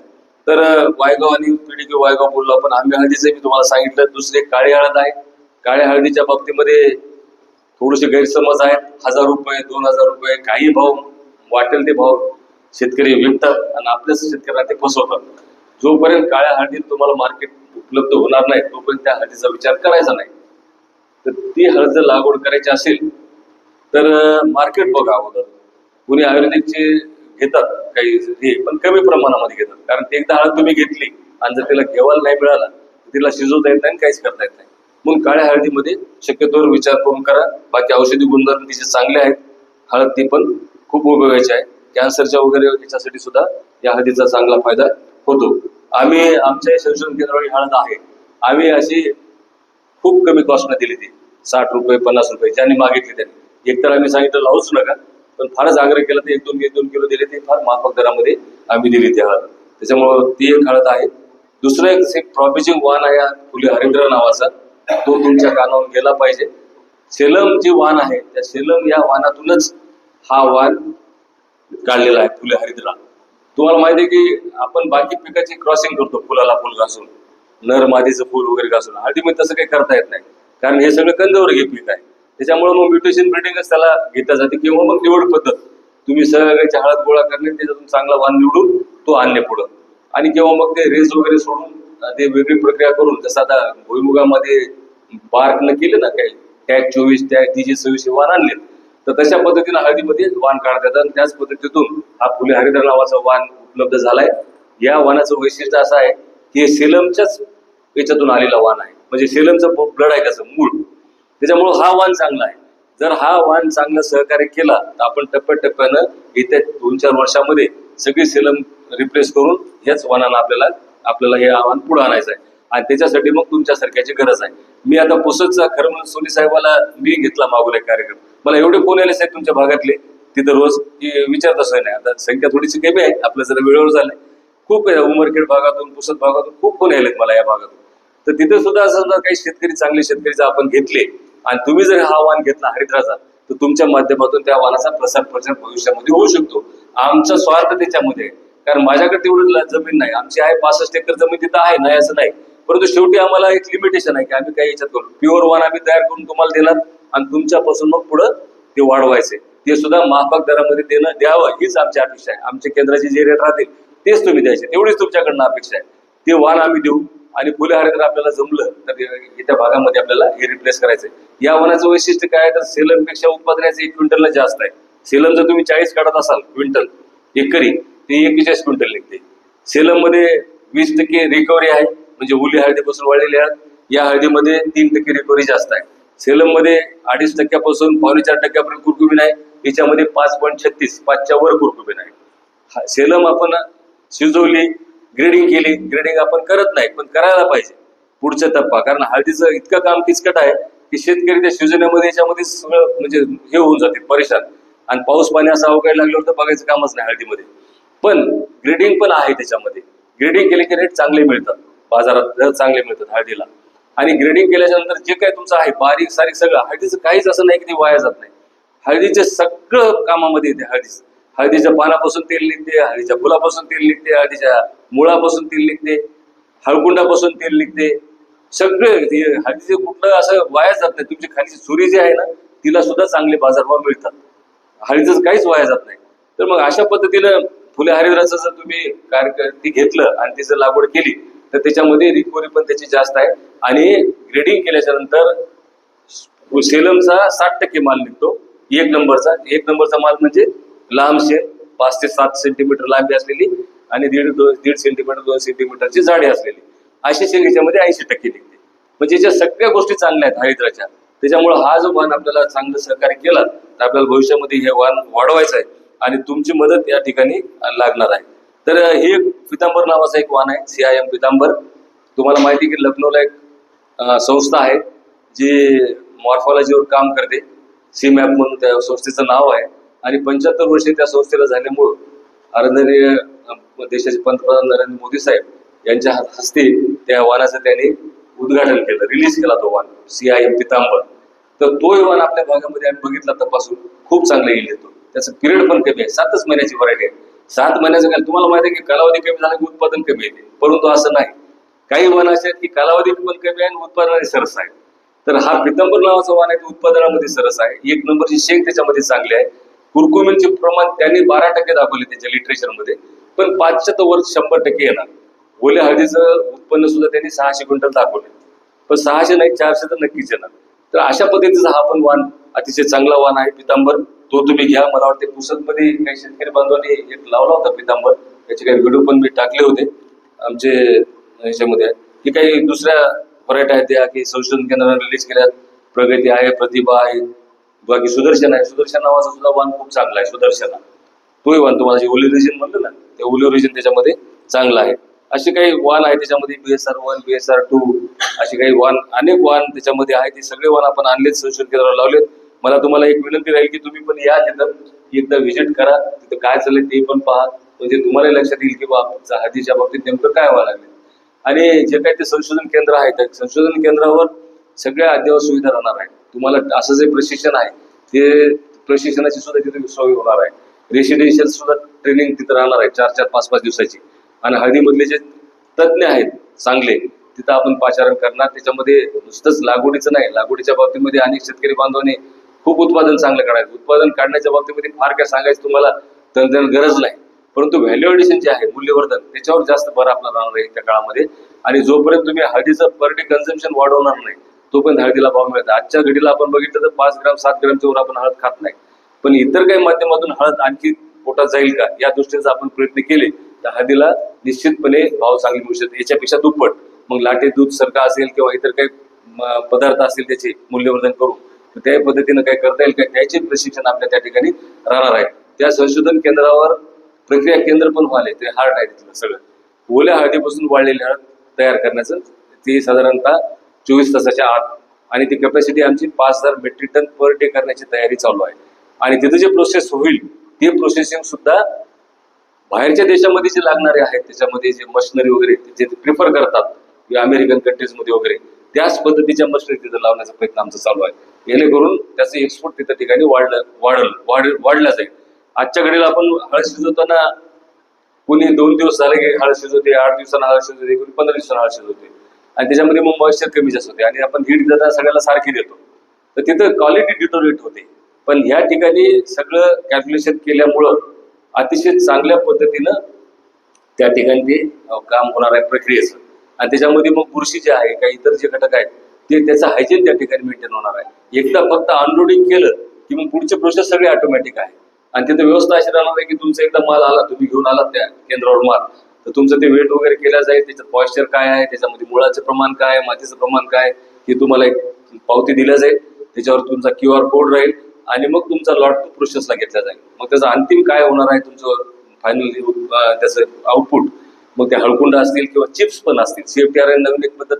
तर वायगाव आणि PDQ वायगाव बोललो आपण. आंबे हळदीचं मी तुम्हाला सांगितलं. दुसरे काळी हळद आहे. काळ्या हळदीच्या बाबतीमध्ये थोडेसे गैरसमज आहेत. 1000 रुपये 2000 रुपये काही भाव वाटेल ते भाव शेतकरी विकतात आणि आपल्याच शेतकऱ्यांना ते फसवतात. जोपर्यंत काळ्या हळदीत तुम्हाला मार्केट उपलब्ध होणार नाही तोपर्यंत त्या हळदीचा विचार करायचा नाही. तर ती हळद जर लागवड करायची असेल तर मार्केट बघा अगोदर. कुणी आयुर्वेदिकचे घेतात काही हे, पण कमी प्रमाणामध्ये घेतात, कारण ते एकदा हळद तुम्ही घेतली आणि जर त्याला घेवायला नाही मिळाला तर तिला शिजवता येत नाही, काहीच करता येत नाही. म्हणून काळ्या हळदीमध्ये शक्यतोवर विचार करून करा. बाकी औषधी गुणधर्म तिचे चांगले आहेत. हळद ती पण खूप उपयोगाची आहे, कॅन्सरच्या वगैरे याच्यासाठी सुद्धा या हळदीचा चांगला फायदा होतो. आम्ही आमच्या संशोधन केंद्रावर हळद आहे, आम्ही अशी खूप कमी कॉस्टला दिली ती, 60 रुपये 50 रुपये ज्यांनी मागितली त्यांनी. एकतर आम्ही सांगितलं लावूच नका, पण फारच आग्रह केला तर 1-2 किलो दिले, ते फार माफक दरामध्ये आम्ही दिली ती हळद. त्याच्यामुळं ती एक हळद आहे. दुसरं एक प्रॉपिजिंग वाण आहे फुले हरिद्रा नावाचा, तो तुमच्या कानावर गेला पाहिजे. सेलम जे वाण आहे त्या सेलम या वाणातूनच हा वाण काढलेला आहे फुले हरिद्रा. तुम्हाला माहिती आहे की आपण बाकी पिकाची क्रॉसिंग करतो, फुलाला फुल घासून, नर मादीचं फुल वगैरे घासून. हळदीमध्ये तसं काही करता येत नाही, कारण हे सगळं कंदवर्गीय पीक आहे. त्याच्यामुळे मग म्युटेशन ब्रिडिंगच त्याला घेतल्या जाते, किंवा मग निवड पद्धत, तुम्ही सगळ्याची हळद गोळा करणे, त्याच्यातून चांगला वाण निवडून तो आणणे पुढं, आणि किंवा मग ते रेस वगैरे सोडून ते वेगळी प्रक्रिया करून, जसं आता भुईमुगामध्ये बार्क न केले ना काही टॅग 24 टॅग 326 वाण आणले, तर तशा पद्धतीने हळदीमध्ये वाण काढतात. आणि त्याच पद्धतीतून हा फुले हरिद्रा नावाचा वाण उपलब्ध झालाय. या वाणाचं वैशिष्ट्य असं आहे की हे सेलमच्याच याच्यातून आलेला वाण आहे, म्हणजे सेलमचं ब्लड आहे त्याचं मूळ. त्याच्यामुळं हा वाण चांगला आहे. जर हा वाण चांगलं सहकार्य केला तर आपण टप्प्याटप्प्यानं येत्या 2-4 वर्षामध्ये सगळी सेलम रिप्लेस करून ह्याच वाणाला आपल्याला हे आव्हान पुढे आणायचं आहे. आणि त्याच्यासाठी मग तुमच्यासारख्याची गरज आहे. मी आता पुसदचा खरं म्हणून सोनी साहेबाला मी घेतला मागून एक कार्यक्रम, मला एवढे फोन आले साहेब तुमच्या भागातले तिथं रोज की विचारत सोय नाही. आता संख्या थोडीशी कमी आहे, आपलं जरा वेळेवर झालंय. खूप उमरखेड भागातून पुसद भागातून खूप फोन आलेत मला या भागातून. तर तिथे सुद्धा असं काही शेतकरी चांगले शेतकरी जर आपण घेतले आणि तुम्ही जर हा वाण घेतला हरिद्राचा, तर तुमच्या माध्यमातून त्या वाणाचा प्रसार प्रचार भविष्यामध्ये होऊ शकतो. आमचा स्वार्थ त्याच्यामध्ये, कारण माझ्याकडे तेवढं जमीन नाही, आमची आहे 65 एकर जमीन, तिथं आहे नाही असं नाही, परंतु शेवटी आम्हाला एक लिमिटेशन आहे की आम्ही काही याच्यात करू. प्युअर वाण आम्ही तयार करून तुम्हाला देणार आणि तुमच्यापासून मग पुढं ते वाढवायचे, ते सुद्धा माफक दरामध्ये द्यावं हीच आमची अपेक्षा आहे. आमच्या केंद्राचे जे रेट राहतील तेच तुम्ही द्यायचे, तेवढीच तुमच्याकडनं अपेक्षा आहे. ते वाण आम्ही देऊ. आणि फुले हरिद्रा आपल्याला जमलं तर इथल्या भागामध्ये आपल्याला हे रिप्लेस करायचंय. या वनाचं वैशिष्ट्य काय, तर सेलमपेक्षा उत्पादनाचं 1 क्विंटलला जास्त आहे. सेलम जर तुम्ही 40 काढत असाल क्विंटल एकरी, ते 41 क्विंटल निघते. सेलम मध्ये 20% रिकव्हरी आहे, म्हणजे ओली हळदीपासून वाढलेली हळद. या हळदीमध्ये 3% रिकव्हरी जास्त आहे. सेलम मध्ये 2.5% 4.25% कुरकुमीन आहे, याच्यामध्ये 5.36 5च्या वर कुरकुमीन आहे. सेलम आपण शिजवली, ग्रेडिंग केली, ग्रेडिंग आपण करत नाही पण करायला पाहिजे पुढचा टप्पा, कारण हळदीचं इतकं काम किचकट आहे की शेतकरी त्या शिजवण्यामध्ये याच्यामध्ये सगळं म्हणजे हे होऊन जाते परेशान. आणि पाऊस पाणी असं अवकाळी लागल्यावर तर बघायचं कामच नाही हळदीमध्ये. पण ग्रेडिंग पण आहे त्याच्यामध्ये, ग्रेडिंग केले की रेट चांगले मिळतात, बाजारात दर चांगले मिळतात हळदीला. आणि ग्रेडिंग केल्याच्या नंतर जे काही तुमचं आहे बारीक सारीक सगळं, हळदीचं काहीच असं नाही की ते वाया जात नाही. हळदीचे सगळं कामामध्ये येते. हळदीच्या पानापासून तेल निघते, हळदीच्या फुलापासून तेल निघते, हळदीच्या मुळापासून तेल निघते, हळकुंडापासून तेल निघते, सगळे हळदीचे कुठलं असं वाया जात नाही. तुमची खालीची सुरी जी आहे ना तिला सुद्धा चांगले बाजारभाव मिळतात, हळदीचं काहीच वाया जात नाही. तर मग अशा पद्धतीनं फुले हरिद्राचं जर तुम्ही ती घेतलं आणि ती जर लागवड केली तर त्याच्यामध्ये रिकव्हरी पण त्याची जास्त आहे. आणि ग्रेडिंग केल्याच्या नंतर सेलमचा 60% माल निघतो. एक नंबरचा माल म्हणजे लांब शेंग, 5 ते 7 सेंटीमीटर लांबी असलेली आणि 1.5 सेंटीमीटर 2 सेंटीमीटरची जाडी असलेली, अशी शेंग याच्यामध्ये 80% निघते. म्हणजे याच्या सगळ्या गोष्टी चांगल्या आहेत हरिद्राच्या. त्याच्यामुळे हा जो वाण आपल्याला चांगलं सहकार्य केला तर आपल्याला भविष्यामध्ये हे वाण वाढवायचं आहे आणि तुमची मदत या ठिकाणी लागणार आहे. तर हे पितांबर नावाचा एक वाण आहे, CIM पितांबर. तुम्हाला माहिती की लखनौला एक संस्था आहे जी मॉर्फॉलॉजीवर काम करते, CMAP म्हणून त्या संस्थेचं नाव आहे. आणि 75 वर्षे त्या संस्थेला झाल्यामुळं आदरणीय देशाचे पंतप्रधान नरेंद्र मोदी साहेब यांच्या हस्ते त्या वाणाचं त्यांनी उद्घाटन केलं, रिलीज केला तो वाण CIM पितांबर. तर तो वाण आपल्या भागामध्ये आम्ही बघितला तपासून, खूप चांगला येईल येतो. त्याचं पिरियड पण कमी आहे, 7च महिन्याची व्हरायटी आहे. 7 महिन्याचं काय, तुम्हाला माहिती आहे की कालावधी कमी झाला की उत्पादन कमी येते, परंतु असं नाही. काही वाण असे आहेत की कालावधी पण कमी आहे आणि उत्पादनाने सरस आहे. तर हा पितांबर नावाचा वाण आहे, उत्पादनामध्ये सरस आहे. 1 नंबरची शेंग त्याच्यामध्ये चांगली आहे. कुरकुमीनचे प्रमाण त्यांनी 12% दाखवले त्याच्या लिटरेचरमध्ये, पण 5च्या तर वर 100% येणार. ओल्या हळदीचं उत्पन्न सुद्धा त्यांनी 600 क्विंटल दाखवले, पण 600 नाही 400 तर नक्कीच येणार. तर अशा पद्धतीचा हा पण वाण अतिशय चांगला वाण आहे पितांबर, तो तुम्ही घ्या. मला वाटते पुसदमध्ये काही शेतकरी बांधवांनी एक लावला होता पितांबर, त्याचे काही व्हिडिओ पण मी टाकले होते आमचे ह्याच्यामध्ये. की काही दुसऱ्या व्हरायटी आहेत त्या की संशोधन केंद्राने रिलीज केल्यात, प्रगती आहे, प्रतिभा आहे, बाकी सुदर्शन आहे. सुदर्शन नावाचा सुद्धा वाण खूप चांगला आहे. सुदर्शना तोही वाण तुम्हाला जे ओली रिजन म्हणलं ना, ते ओली रिजन त्याच्यामध्ये चांगला आहे. असे काही वाहन आहे त्याच्यामध्ये BSR-1, BSR-2 असे काही वाहन, अनेक वाहन त्याच्यामध्ये आहे. ते सगळे वाहन आपण आणलेत, संशोधन केंद्रावर लावलेत. मला तुम्हाला एक विनंती राहील की तुम्ही पण या तिथं, एकदा व्हिजिट करा, तिथं काय चाललंय ते पण पहा, म्हणजे तुम्हाला लक्षात येईल की बाबा हळदीच्या बाबतीत नेमकं काय व्हायला लागले. आणि जे काही ते संशोधन केंद्र आहे त्या संशोधन केंद्रावर सगळ्या अद्ययावत सुविधा राहणार आहे. तुम्हाला असं जे प्रशिक्षण आहे ते प्रशिक्षणाची सुद्धा तिथे सोय होणार आहे. रेसिडेन्शियल सुद्धा ट्रेनिंग तिथं राहणार आहे 4-4, 5-5 दिवसाची. आणि हळदीमधले जे तज्ज्ञ आहेत चांगले तिथं आपण पाचारण करणार. त्याच्यामध्ये नुसतंच लागवडीचं नाही, लागवडीच्या बाबतीमध्ये अनेक शेतकरी बांधवांनी खूप उत्पादन चांगलं काढायचं. उत्पादन काढण्याच्या बाबतीमध्ये फार काय सांगायचं तुम्हाला तंत्रज्ञान गरज नाही, परंतु व्हॅल्यू एडिशन जे आहे मूल्यवर्धन त्याच्यावर जास्त भर आपला राहणार आहे त्या काळामध्ये. आणि जोपर्यंत तुम्ही हळदीचं पर डे कन्झम्पशन वाढवणार नाही तोपर्यंत हळदीला भाव मिळत. आजच्या घडीला आपण बघितलं तर 5 ग्राम 7 ग्रामच्या वर आपण हळद खात नाही, पण इतर काही माध्यमातून हळद आणखी पोटात जाईल का या दृष्टीने आपण प्रयत्न केले तर हळदीला निश्चितपणे भाव चांगले मिळू शकते, याच्यापेक्षा दुप्पट. मग लाटे दूध सारखा असेल किंवा इतर काही पदार्थ असतील त्याचे मूल्यवर्धन करून त्या पद्धतीनं काय करता येईल का त्याचे प्रशिक्षण आपल्या त्या ठिकाणी राहणार आहे. त्या संशोधन केंद्रावर प्रक्रिया केंद्र पण व्हाले, ते हार्ड आहे तिथलं सगळं. ओल्या हळदीपासून वाळलेली हळद तयार करण्याचं ते साधारणतः 24 तासाच्या आत, आणि ती कॅपॅसिटी आमची 5000 मेट्रिक टन पर डे करण्याची तयारी चालू आहे. आणि तिथं जे प्रोसेस होईल ते प्रोसेसिंग सुद्धा बाहेरच्या देशामध्ये जे लागणारे आहेत त्याच्यामध्ये जे मशिनरी वगैरे जे प्रिफर करतात अमेरिकन कंट्रीजमध्ये वगैरे त्याच पद्धतीच्या मशिनरी तिथं लावण्याचा प्रयत्न आमचा चालू आहे, जेणेकरून त्याचं एक्सपोर्ट तिथं ठिकाणी वाढला जाईल. आजच्या घडीला आपण हळद शिजवताना कोणी 2 दिवस झाले की हळद शिजवते, 8 दिवसांना हळद शिजवते, कोणी 15 दिवसांना हळद शिजवते, आणि त्याच्यामध्ये मग मॉइश्चर कमी जास्त होते आणि आपण हीट देताना सगळ्याला सारखी देतो तर तिथं क्वालिटी डिटोरेट होते. पण ह्या ठिकाणी सगळं कॅल्क्युलेशन केल्यामुळं अतिशय चांगल्या पद्धतीनं त्या ठिकाणी ते काम होणार आहे प्रक्रियेचं. आणि त्याच्यामध्ये मग बुरशी जे आहे काही इतर जे घटक आहेत ते त्याचं हायजीन त्या ठिकाणी मेंटेन होणार आहे. एकदा फक्त अनलोडिंग केलं की मग पुढचे प्रोसेस सगळे ऑटोमॅटिक आहे. आणि तिथं व्यवस्था अशी राहणार आहे की तुमचा एकदा माल आला, तुम्ही घेऊन आलात त्या केंद्रावर माल, तर तुमचं ते वेट वगैरे केलं जाईल, त्याच्यात मॉइश्चर काय आहे, त्याच्यामध्ये मुळाचं प्रमाण काय, मातीचं प्रमाण काय, हे तुम्हाला एक पावती दिल्या जाईल. त्याच्यावर तुमचा QR कोड राहील आणि मग तुमचा लॉट प्रोसेसला घेतला जाईल. मग त्याचं अंतिम काय होणार आहे तुमचं फायनल त्याचं आउटपुट, मग ते हळकुंड असतील किंवा चिप्स पण असतील. CFTRI नवीन एक पद्धत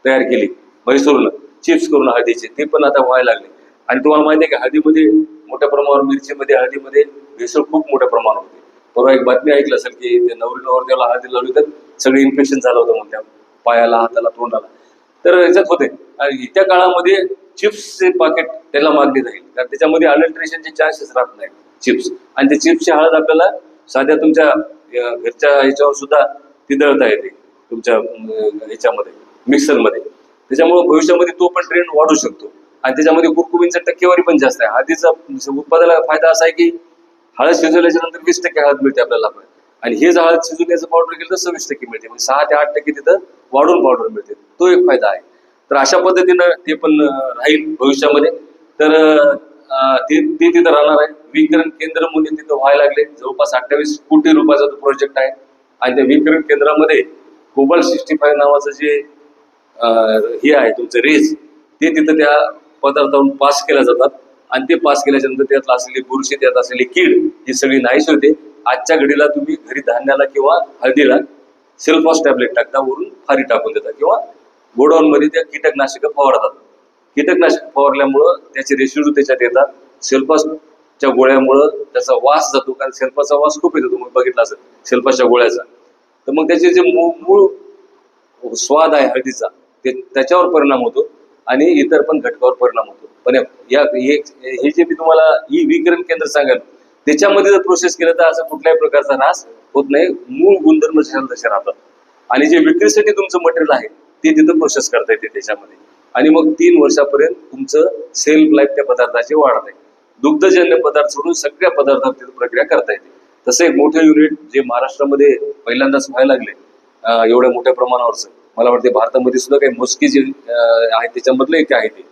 तयार केली म्हैसूरनं चिप्स करून हळदीचे, ते पण आता व्हायला लागले. आणि तुम्हाला माहिती आहे की हळदीमध्ये मोठ्या प्रमाणावर मिरचीमध्ये हळदीमध्ये भेसळ खूप मोठ्या प्रमाणावर होते. परवा एक बातमी ऐकलं असेल की ते नवरीला हळदी लावली तर सगळे इन्फेक्शन झालं होतं म्हणत्या पायाला, हाताला, तोंडाला. तर याच्यात होते. आणि त्या काळामध्ये चिप्सचे पाकिट त्याला मागणी जाईल कारण त्याच्यामध्ये अडल्ट्रेशनचे चान्सेस राहत नाही चिप्स. आणि ते चिप्सची हळद आपल्याला साध्या तुमच्या घरच्या ह्याच्यावर सुद्धा ती दळता येते तुमच्या ह्याच्यामध्ये मिक्सरमध्ये. त्याच्यामुळे भविष्यामध्ये तो पण ट्रेंड वाढू शकतो. आणि त्याच्यामध्ये कुरकुमींचा टक्केवारी पण जास्त आहे. हळदीचा उत्पादनाला फायदा असा आहे की हळद शिजवल्याच्या नंतर 20% हळद मिळते आपल्याला. आणि हे जर हळद शिजवण्याचं पावडर केलं तर 26% मिळते, म्हणजे 6 ते 8% तिथं वाढून पावडर मिळते. तो एक फायदा आहे. तर अशा पद्धतीनं ते पण राहील भविष्यामध्ये. तर ते तिथं राहणार आहे. विकिरण केंद्र म्हणून तिथं व्हायला लागले. जवळपास 28 कोटी रुपयाचा तो प्रोजेक्ट आहे. आणि त्या विकिरण केंद्रामध्ये कोबाल्ट 65 नावाचं जे हे आहे तुमचं रेज, ते तिथं त्या पदार्थावरून पास केल्या जातात. आणि ते पास केल्याच्या नंतर त्यात असलेली बुरशी, त्यात असलेली कीड ही सगळी नाहीशी होते. आजच्या घडीला तुम्ही घरी धान्याला किंवा हळदीला सेल्फॉस टॅबलेट टाकता, वरून फारी टाकून देता, किंवा गोडाऊन मध्ये त्या कीटकनाशक फवारतात. कीटकनाशक फवारल्यामुळं त्याचे रेसिड्यू त्याच्यात येतात. सेल्फॉसच्या गोळ्यामुळं त्याचा वास जातो, कारण सेल्फॉसचा वास खूप येतो, तुम्ही बघितला असेल सेल्फॉसच्या गोळ्याचा. तर मग त्याचे जे मूळ स्वाद आहे हळदीचा ते त्याच्यावर परिणाम होतो आणि इतर पण घटकावर परिणाम होतो. पण हे जे मी तुम्हाला विकिरण केंद्र सांगेल त्याच्यामध्ये जर प्रोसेस केलं तर असं कुठल्याही प्रकारचा नाश होत नाही. मूळ गुणधर्म तसे राहतात. आणि जे विक्रीसाठी तुमचं मटेरियल आहे ते तिथं प्रोसेस करता येते त्याच्यामध्ये. आणि मग 3 वर्षापर्यंत तुमचं सेल्फ लाईफ त्या पदार्थाची वाढत आहे. दुग्धजन्य पदार्थ सोडून सगळ्या पदार्थात तिथं प्रक्रिया करता येते. तसं एक मोठं युनिट जे महाराष्ट्रामध्ये पहिल्यांदाच व्हायला लागले एवढ्या मोठ्या प्रमाणावरच, मला वाटते भारतामध्ये सुद्धा काही मोजकी जे आहे त्याच्यामधलं एक आहे ते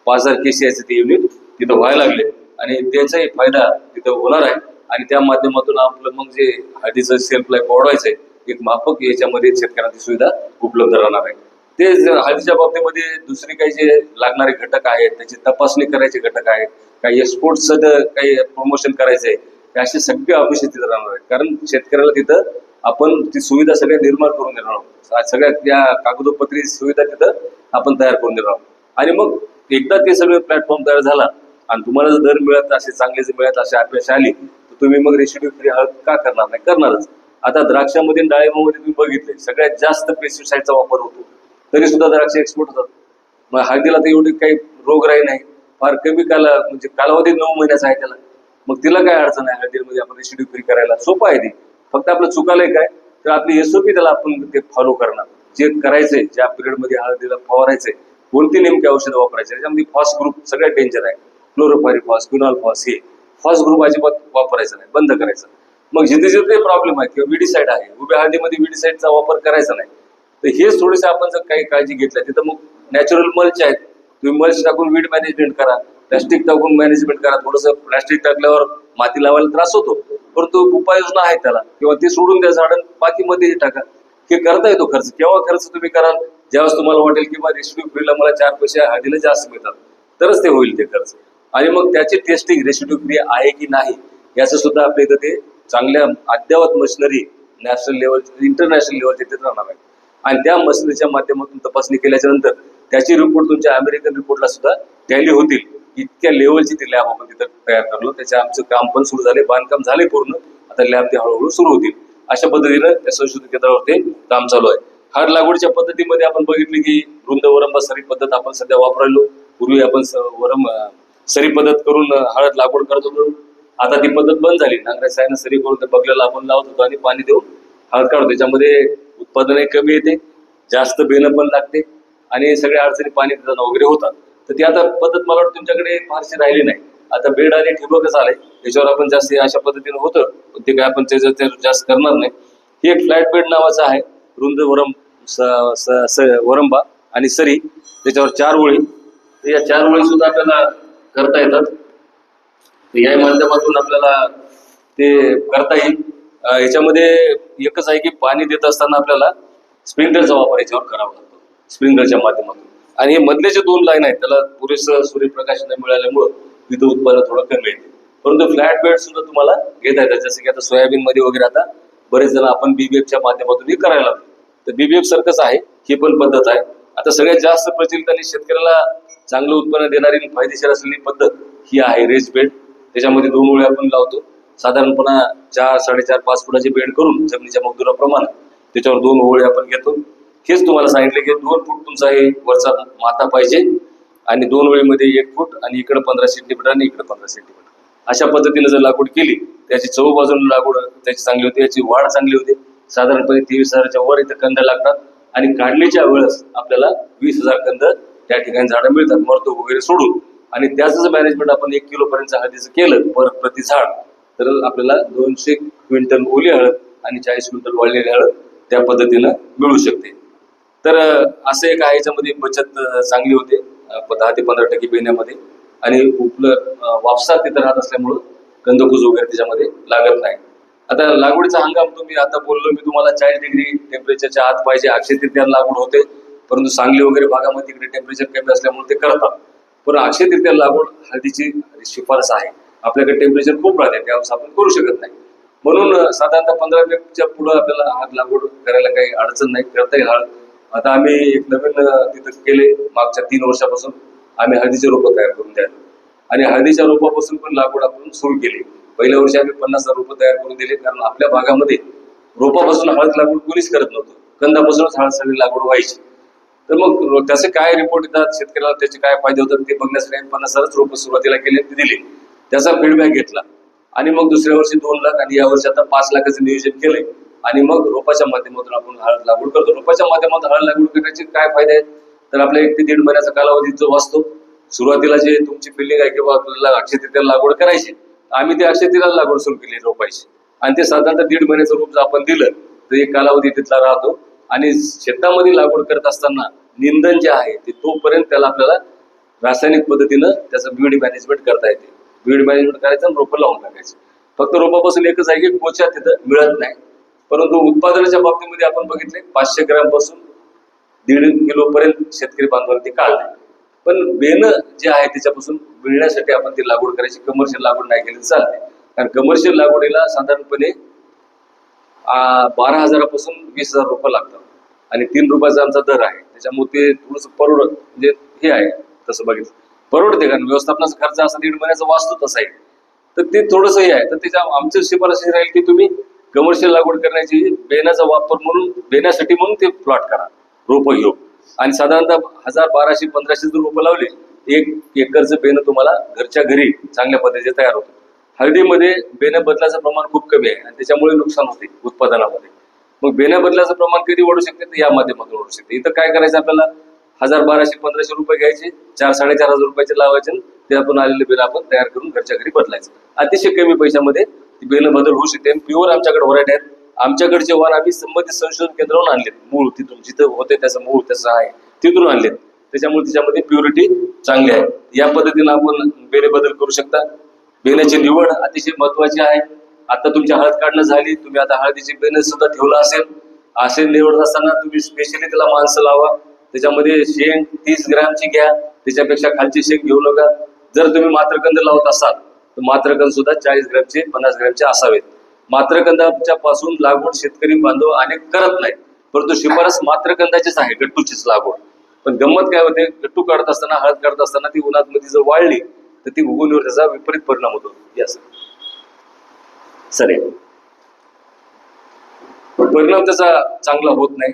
5000 KCIचं ते युनिट तिथं व्हायला लागले. आणि त्याचाही फायदा तिथं होणार आहे. आणि त्या माध्यमातून आपलं मग जे हळदीचं सेल्फ लाईफ वाढवायचं आहे, एक माफक याच्यामध्ये शेतकऱ्यांची सुविधा उपलब्ध राहणार आहे. ते हळदीच्या बाबतीमध्ये दुसरे काही जे लागणारे घटक आहेत, त्याची तपासणी करायचे घटक आहेत, काही एक्सपोर्टचं काही प्रमोशन करायचं आहे, असे सगळे ऑफिस तिथं राहणार आहेत. कारण शेतकऱ्याला तिथं आपण ती सुविधा सगळ्या निर्माण करून देणार आहोत. सगळ्या त्या कागदोपत्री सुविधा तिथं आपण तयार करून देणार आहोत. आणि मग एकदा ते सगळे प्लॅटफॉर्म तयार झाला आणि तुम्हाला जर दर मिळत असे चांगले जर मिळत असे अपेक्षा आली तर तुम्ही मग रेसिड्यू फ्री हळद का करणार नाही? करणारच. आता द्राक्षामध्ये आणि डाळिंबामध्ये तुम्ही बघितले सगळ्यात जास्त पेस्टिसाइडचा वापर होतो, तरी सुद्धा द्राक्ष एक्सपोर्ट होतात. मग हळदीला तर एवढी काही रोगराई नाही, फार कमी म्हणजे कालावधी 9 महिन्याचा आहे त्याला. मग तिला काय अडचण आहे? हळदीमध्ये आपण रेसिड्यू फ्री करायला सोपं आहे. ती फक्त आपलं चुकालंय काय तर आपली एसओपी त्याला आपण ते फॉलो करणार. जे करायचंय, ज्या पिरियडमध्ये हळदीला फवारायचंय, कोणती नेमकी औषधं वापरायचे, त्याच्यामध्ये फॉस ग्रुप सगळ्यात डेंजर आहे. क्लोरोपायरिफॉस, क्विनॉलफॉस, हे फॉस ग्रुप अजिबात वापरायचं नाही, बंद करायचं. मग जिथे जिथे प्रॉब्लेम आहे किंवा विडीसाईड आहे, उभ्या हळदीमध्ये विडीसाईडचा वापर करायचा नाही. तर हेच थोडेसे आपण जर काही काळजी घेतल्या तिथं मग नॅचरल मल्च आहेत, तुम्ही मल्च टाकून वीड मॅनेजमेंट करा, प्लॅस्टिक टाकून मॅनेजमेंट करा. थोडंसं प्लॅस्टिक टाकल्यावर माती लावायला त्रास होतो, परंतु उपाययोजना आहेत त्याला. किंवा ते सोडून द्या झाडं, बाकीमध्ये टाका. हे करता येतो खर्च. केव्हा खर्च तुम्ही कराल? ज्यावेळेस तुम्हाला वाटेल की रेसिड्यू फ्रीला मला 4 पैसे हळदीला जास्त मिळतात, तरच ते होईल ते खर्च. आणि मग त्याची टेस्टिंग रेसिड्यू फ्री आहे की नाही याचं सुद्धा आपल्या इथं ते चांगल्या अद्ययावत मशिनरी नॅशनल लेवल, इंटरनॅशनल लेवलचे तिथे राहणार आहे. आणि त्या मशिनरीच्या माध्यमातून तपासणी केल्याच्या नंतर त्याची रिपोर्ट तुमच्या अमेरिकन रिपोर्टला सुद्धा टॅली होतील. इतक्या लेवलची ती लॅब आपण तिथं तयार करलो. त्याचे आमचं काम पण सुरू झाले, बांधकाम झाले पूर्ण. आता लॅब ते हळूहळू सुरू होतील. अशा पद्धतीनं त्या संशोधन केंद्रावर ते काम चालू आहे. हळद लागवडीच्या पद्धतीमध्ये आपण बघितली की रुंद वरंबा सरी पद्धत आपण सध्या वापरायलो. पूर्वी आपण सरी पद्धत करून हळद लागवड करत होतो. आता ती पद्धत बंद झाली. नांगराच्या सरी करून ते बगल्याला आपण लावत होतो आणि पाणी देऊन हळद काढतो. त्याच्यामध्ये उत्पादनही कमी येते, जास्त बेणं पण लागते आणि सगळ्या अडचणी पाणी देताना वगैरे होतात. तर ती आता पद्धत मला वाटतं तुमच्याकडे फारशी राहिली नाही. आता बेड आणि ठिबकच आलंय, त्याच्यावर आपण जास्त अशा पद्धतीने होतं, पण ते काय आपण त्याचं जास्त करणार नाही. ही एक फ्लॅट बेड नावाचं आहे, रुंद वरंबा आणि सरी, त्याच्यावर 4 ओळी. या 4 ओळी सुद्धा आपल्याला करता येतात. या माध्यमातून आपल्याला ते करता येईल. याच्यामध्ये एकच आहे की पाणी देत असताना आपल्याला स्प्रिंकलरचा वापर याच्यावर करावा लागतो, स्प्रिंकलरच्या माध्यमातून. आणि हे मधले जे 2 लाईन आहेत त्याला पुरेसं सूर्यप्रकाश न मिळाल्यामुळं तिथं उत्पादन थोडं कमी येते. परंतु फ्लॅट बेड सुद्धा तुम्हाला घेता येतात. जसं की आता सोयाबीन मध्ये वगैरे आता बरेच जण आपण बीबीएफच्या माध्यमातून हे करायला लागतो. तर बीबीएफ सारखंच आहे, ही पण पद्धत आहे. आता सगळ्यात जास्त प्रचलित आणि शेतकऱ्याला चांगलं उत्पन्न देणारी फायदेशीर असलेली पद्धत ही आहे रेस बेड. त्याच्यामध्ये 2 ओळी आपण लावतो. साधारणपणे 4, 4.5, 5 फुटाचे बेड करून जमिनीच्या मजदुराप्रमाणे त्याच्यावर 2 ओळी आपण घेतो. हेच तुम्हाला सांगितलं की 2 फूट तुमचा हे वरचा माथा पाहिजे आणि 2 ओळीमध्ये 1 फूट आणि इकडे 15 सेंटीमीटर आणि इकडे 15 सेंटीमीटर. अशा पद्धतीने जर लागवड केली त्याची चव बाजूला लागवड त्याची चांगली होते, याची वाढ चांगली होते. साधारणपणे 23,000च्या वर इथं कंद लागतात आणि काढणीच्या वेळेस आपल्याला 20,000 कंद त्या ठिकाणी झाडं मिळतात, मरतो वगैरे सोडून. आणि त्याच मॅनेजमेंट आपण 1 किलो पर्यंत हळदीचं केलं प्रति झाड, तर आपल्याला 200 क्विंटल ओली हळद आणि 40 क्विंटल वाळलेली हळद त्या पद्धतीनं मिळू शकते. तर असं एक आहे, याच्यामध्ये बचत चांगली होते 10 ते 15% बेण्यामध्ये. आणि वापसा तिथं राहत असल्यामुळं कंदकुज वगैरे त्याच्यामध्ये लागत नाही. आता लागवडीचा हंगाम तुम्ही आता बोललो मी तुम्हाला 40 डिग्री टेम्परेचरच्या आत पाहिजे. अक्षय तृतीया लागवड होते, परंतु सांगली वगैरे भागामध्ये तिकडे टेम्परेचर कमी असल्यामुळे ते करतात. पण अक्षय तृतीया लागवड हळदीची शिफारस आहे. आपल्याकडे टेम्परेचर खूप राहते, त्यावेळेस आपण करू शकत नाही. म्हणून साधारणतः 15 पुढे आपल्याला हळद लागवड करायला काही अडचण नाही, करता येईल हळद. आता आम्ही एक नवीन तिथं केले मागच्या 3 वर्षापासून आम्ही हळदीचे रोपं तयार करून द्यायला. आणि हळदीच्या रोपापासून पण लागवड आपण सुरू केली. पहिल्या वर्षी आम्ही 50,000 रोपं तयार करून दिले, कारण आपल्या भागामध्ये रोपापासून हळद लागवड कोणीच करत नव्हतं, कंदापासूनच हळद सगळी लागवड व्हायची. तर मग त्याचे काय रिपोर्ट येतात शेतकऱ्याला, त्याचे काय फायदे होतात ते बघण्यासाठी 50,000 रोपं सुरुवातीला केले, ते दिले, त्याचा फीडबॅक घेतला. आणि मग दुसऱ्या वर्षी 2 लाख आणि या वर्षी आता 5 लाखाचं नियोजन केलंय. आणि मग रोपाच्या माध्यमातून आपण हळद लागवड करतो. रोपाच्या माध्यमातून हळद लागवड करण्याचे काय फायदे आहेत, तर आपल्या 1 ते 1.5 महिन्याचा कालावधी जो वाचतो. सुरुवातीला जे तुमची फिल्डिंग आहे किंवा आपल्याला अक्षय तृतीयाला लागवड करायची, आम्ही ते अक्षय तृतीयाला लागवड सुरू केली रोपायची. आणि ते साधारणतः 1.5 महिन्याचं रोप जर आपण दिलं तर एक कालावधी तिथला राहतो. आणि शेतामध्ये लागवड करत असताना निंदन जे आहे ते तोपर्यंत त्याला आपल्याला रासायनिक पद्धतीनं त्याचं बीड मॅनेजमेंट करता येते. बीड मॅनेजमेंट करायचं आणि रोपं लावून टाकायचं. फक्त रोपापासून एकच आहे की कोच्या तिथं मिळत नाही. परंतु उत्पादनाच्या बाबतीमध्ये आपण बघितले 500 ग्रॅम पासून 1.5 किलो पर्यंत शेतकरी बांधवांनी ते काढले. पण बेन जे आहे त्याच्यापासून मिळण्यासाठी आपण ती लागवड करायची. कमर्शियल लागवड नाही केली चालते, कारण कमर्शियल लागवडीला साधारणपणे 12,000पासून 20,000 रुपये लागतात आणि 3 रुपयाचा आमचा दर आहे. त्याच्यामुळे ते थोडंसं म्हणजे हे आहे. तसं बघितलं परवडते, कारण व्यवस्थापनाचा खर्च असा 1.5 महिन्याचा वाचतो तसा आहे. तर ते थोडंसं हे आहे. तर त्याच्या आमची शिफारस राहील की तुम्ही कमर्शियल लागवड करण्याची बेण्याचा वापर म्हणून बेण्यासाठी म्हणून ते प्लॉट करा, रोपं घेऊ. आणि साधारणतः 1,000, 1,200, 1,500 जर रोपं लावले 1 एकरचं बेणं तुम्हाला घरच्या घरी चांगल्या पद्धतीने तयार होतं. हळदीमध्ये बेणं बदलाचं प्रमाण खूप कमी आहे आणि त्याच्यामुळे नुकसान होते उत्पादनामध्ये. मग बेण्या बदलाचं प्रमाण कधी वाढू शकते, तर या माध्यमातून वाढू शकते. इथं काय करायचं आपल्याला, 1,000, 1,200, 1,500 रुपये घ्यायचे, 4-4,500 रुपयाचे लावायचे, त्यातून आलेले बेणं आपण तयार करून घरच्या घरी बदलायचं. अतिशय कमी पैशामध्ये बेणं बदल होऊ शकते. प्युअर आमच्याकडे व्हरायटी आहेत. आमच्याकडचे वाण आम्ही संबंधित संशोधन केंद्रावरून आणलेत, मूळ तिथून जिथं होते त्याचं मूळ त्याचं आहे तिथून आणलेत. त्याच्यामुळे त्याच्यामध्ये प्युरिटी चांगली आहे. या पद्धतीनं आपण बेणे बदल करू शकता. बेण्याची निवड अतिशय महत्वाची आहे. आता तुमची हळद काढणं झाली, तुम्ही आता हळदीची बेणं सुद्धा ठेवलं असेल, असे निवडत असताना तुम्ही स्पेशली त्याला माणसं लावा. त्याच्यामध्ये शेंग 30 ग्रॅमची घ्या, त्याच्यापेक्षा खालची शेंग घेऊ नका. जर तुम्ही मात्रकंद लावत असाल तर मात्रकंद सुद्धा 40 ग्रॅमचे 50 ग्रॅमचे असावेत. मात्रकंदाच्या पासून लागवड शेतकरी बांधव अनेक करत नाही, परंतु शिफारस मात्रकंदाचीच आहे, गट्टूचीच लागवड. पण गंमत काय होते, गट्टू काढत असताना हळद काढत असताना ती उन्हात मध्ये जर वाळली तर ती उगवणीवर त्याचा विपरीत परिणाम होतो. यास सरे परिणाम त्याचा चांगला होत नाही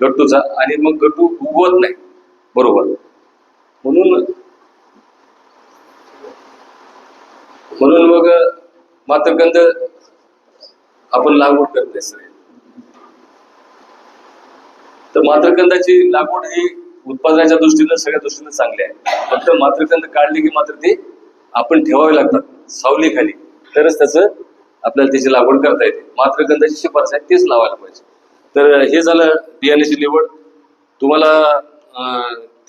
गट्टूचा, आणि मग गट्टू उगवत नाही बरोबर. म्हणून मग मात्रकंद आपण लागवड करते सर. तर मात्रकंदाची लागवड ही उत्पादनाच्या दृष्टीनं सगळ्या दृष्टीनं चांगली आहे. फक्त मात्रकंद काढले की मात्र ते आपण ठेवावे लागतात सावलीखाली, तरच त्याचं आपल्याला त्याची लागवड करता येते. मात्रकंदाची शिफारस आहे तेच लावायला पाहिजे. तर हे झालं बियाण्याची निवड. तुम्हाला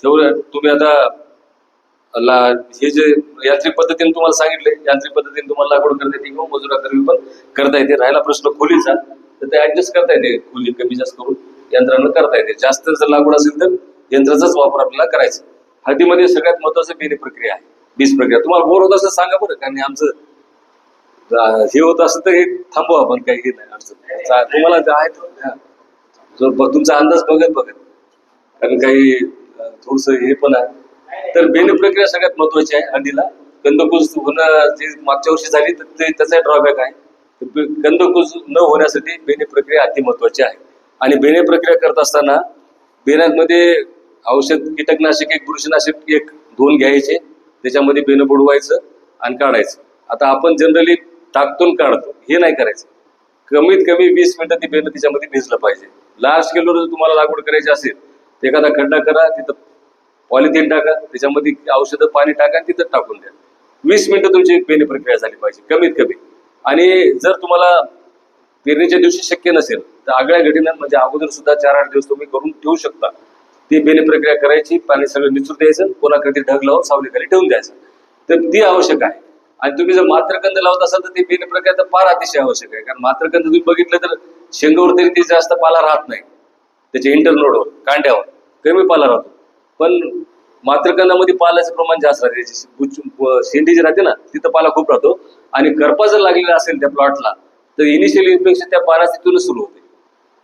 ठेवलं तुम्ही आता हे जे यांत्रिक पद्धतीने तुम्हाला सांगितले, यांत्रिक पद्धतीने तुम्हाला लागवड करता येते किंवा मजुराकरवी पण करता येते. राहिला प्रश्न खोलीचा, तर ते ऍडजस्ट करता येते, खोली कमी जास्त करून यंत्रानं करता येते. जास्त जर लागवड असेल तर यंत्राचाच वापर आपल्याला करायचा. हळदीमध्ये सगळ्यात महत्वाचं बेणे प्रक्रिया आहे, बीज प्रक्रिया. तुम्हाला बोर होत असं सांगा बरं, कारण आमचं हे होत असं तर हे थांबवा आपण, काही हे नाही अडचण. तुम्हाला आहे तुमचा अंदाज बघत कारण काही थोडस हे पण आहे. तर बेणे प्रक्रिया सगळ्यात महत्वाची आहे. हळदीला कंदकुज होणं जे मागच्या वर्षी झाली तर ते त्याचा ड्रॉबॅक आहे. कंदकुज न होण्यासाठी बेणे प्रक्रिया अति महत्वाची आहे. आणि बेणे प्रक्रिया करत असताना बेण्यामध्ये औषध, कीटकनाशक 1, बुरशीनाशक 1, 2 घ्यायचे, त्याच्यामध्ये बेणं बुडवायचं आणि काढायचं. आता आपण जनरली टाकतून काढतो, हे नाही करायचं. कमीत कमी 20 मिनिटं ती बेणं त्याच्यामध्ये भिजलं पाहिजे. लार्ज स्केलवर जर तुम्हाला लागवड करायची असेल तर एखादा खड्डा करा, तिथं पॉलिथिन टाका, त्याच्यामध्ये औषधं पाणी टाका आणि तिथं टाकून द्या. 20 मिनिटं तुमची बेणे प्रक्रिया झाली पाहिजे कमीत कमी. आणि जर तुम्हाला पेरणीच्या दिवशी शक्य नसेल तर आगळ्या घडीनं म्हणजे अगोदर सुद्धा 4-8 दिवस तुम्ही करून ठेवू शकता. ती बेणे प्रक्रिया करायची, पाणी सगळं निचून द्यायचं, कोणाकडे ढग लावून सावलीखाली ठेवून द्यायचं. तर ती आवश्यक आहे. आणि तुम्ही जर मात्रकंद लावत असाल तर ती बेणे प्रक्रिया तर फार अतिशय आवश्यक आहे. कारण मात्रकंद तुम्ही बघितलं तर शेंगावर तरी ती जास्त पाला राहत नाही, त्याच्या इंटरनोडवर कांड्यावर कमी पाला राहतो. पण मात्रकंदामध्ये पालाचं प्रमाण जास्त राहते. शेंडी जी राहते ना तिथं पाला खूप राहतो. आणि करपा जर लागलेला असेल त्या प्लॉटला तर इनिशियल इन्फेक्शन त्या पानाची तिथूनच सुरू होते.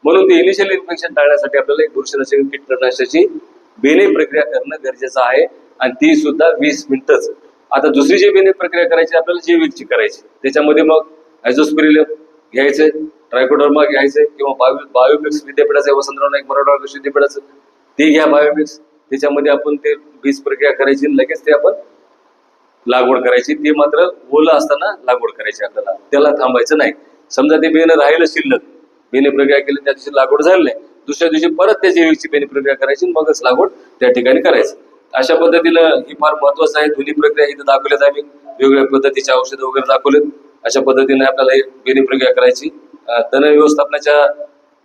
म्हणून ते इनिशियल इन्फेक्शन टाळण्यासाठी आपल्याला एक बुरशीनाशक, कीटकनाशकाची बेणे प्रक्रिया करणं गरजेचं आहे, आणि ती सुद्धा 20 मिनिटच. आता दुसरी जी बेणे प्रक्रिया करायची आपल्याला जैविकची करायची, त्याच्यामध्ये मग ॲझोस्पिरिलम घ्यायचंय, ट्रायकोडर्मा घ्यायचंय, किंवा बायोमिक्स विद्यापीठाचं, वसंतराव नाईक मराठवाडा कृषी विद्यापीठाचं ते घ्या बायोमिक्स. त्याच्यामध्ये आपण ते बीज प्रक्रिया करायची, लगेच ते आपण लागवड करायची. ते मात्र ओलं असताना लागवड करायची आपल्याला, त्याला थांबायचं नाही. समजा ते बेणं राहिलं शिल्लक, बेणे प्रक्रिया केली, त्या दिवशी लागवड झाली नाही, दुसऱ्या दिवशी परत त्या जैविकची बेणे प्रक्रिया करायची, मगच लागवड त्या ठिकाणी करायचं. अशा पद्धतीनं ही फार महत्वाचं आहे. धुनी प्रक्रिया इथं दाखवल्यात, आम्ही वेगवेगळ्या पद्धतीचे औषधं वगैरे दाखवलेत. अशा पद्धतीने आपल्याला बेणे प्रक्रिया करायची. तण व्यवस्थापनाच्या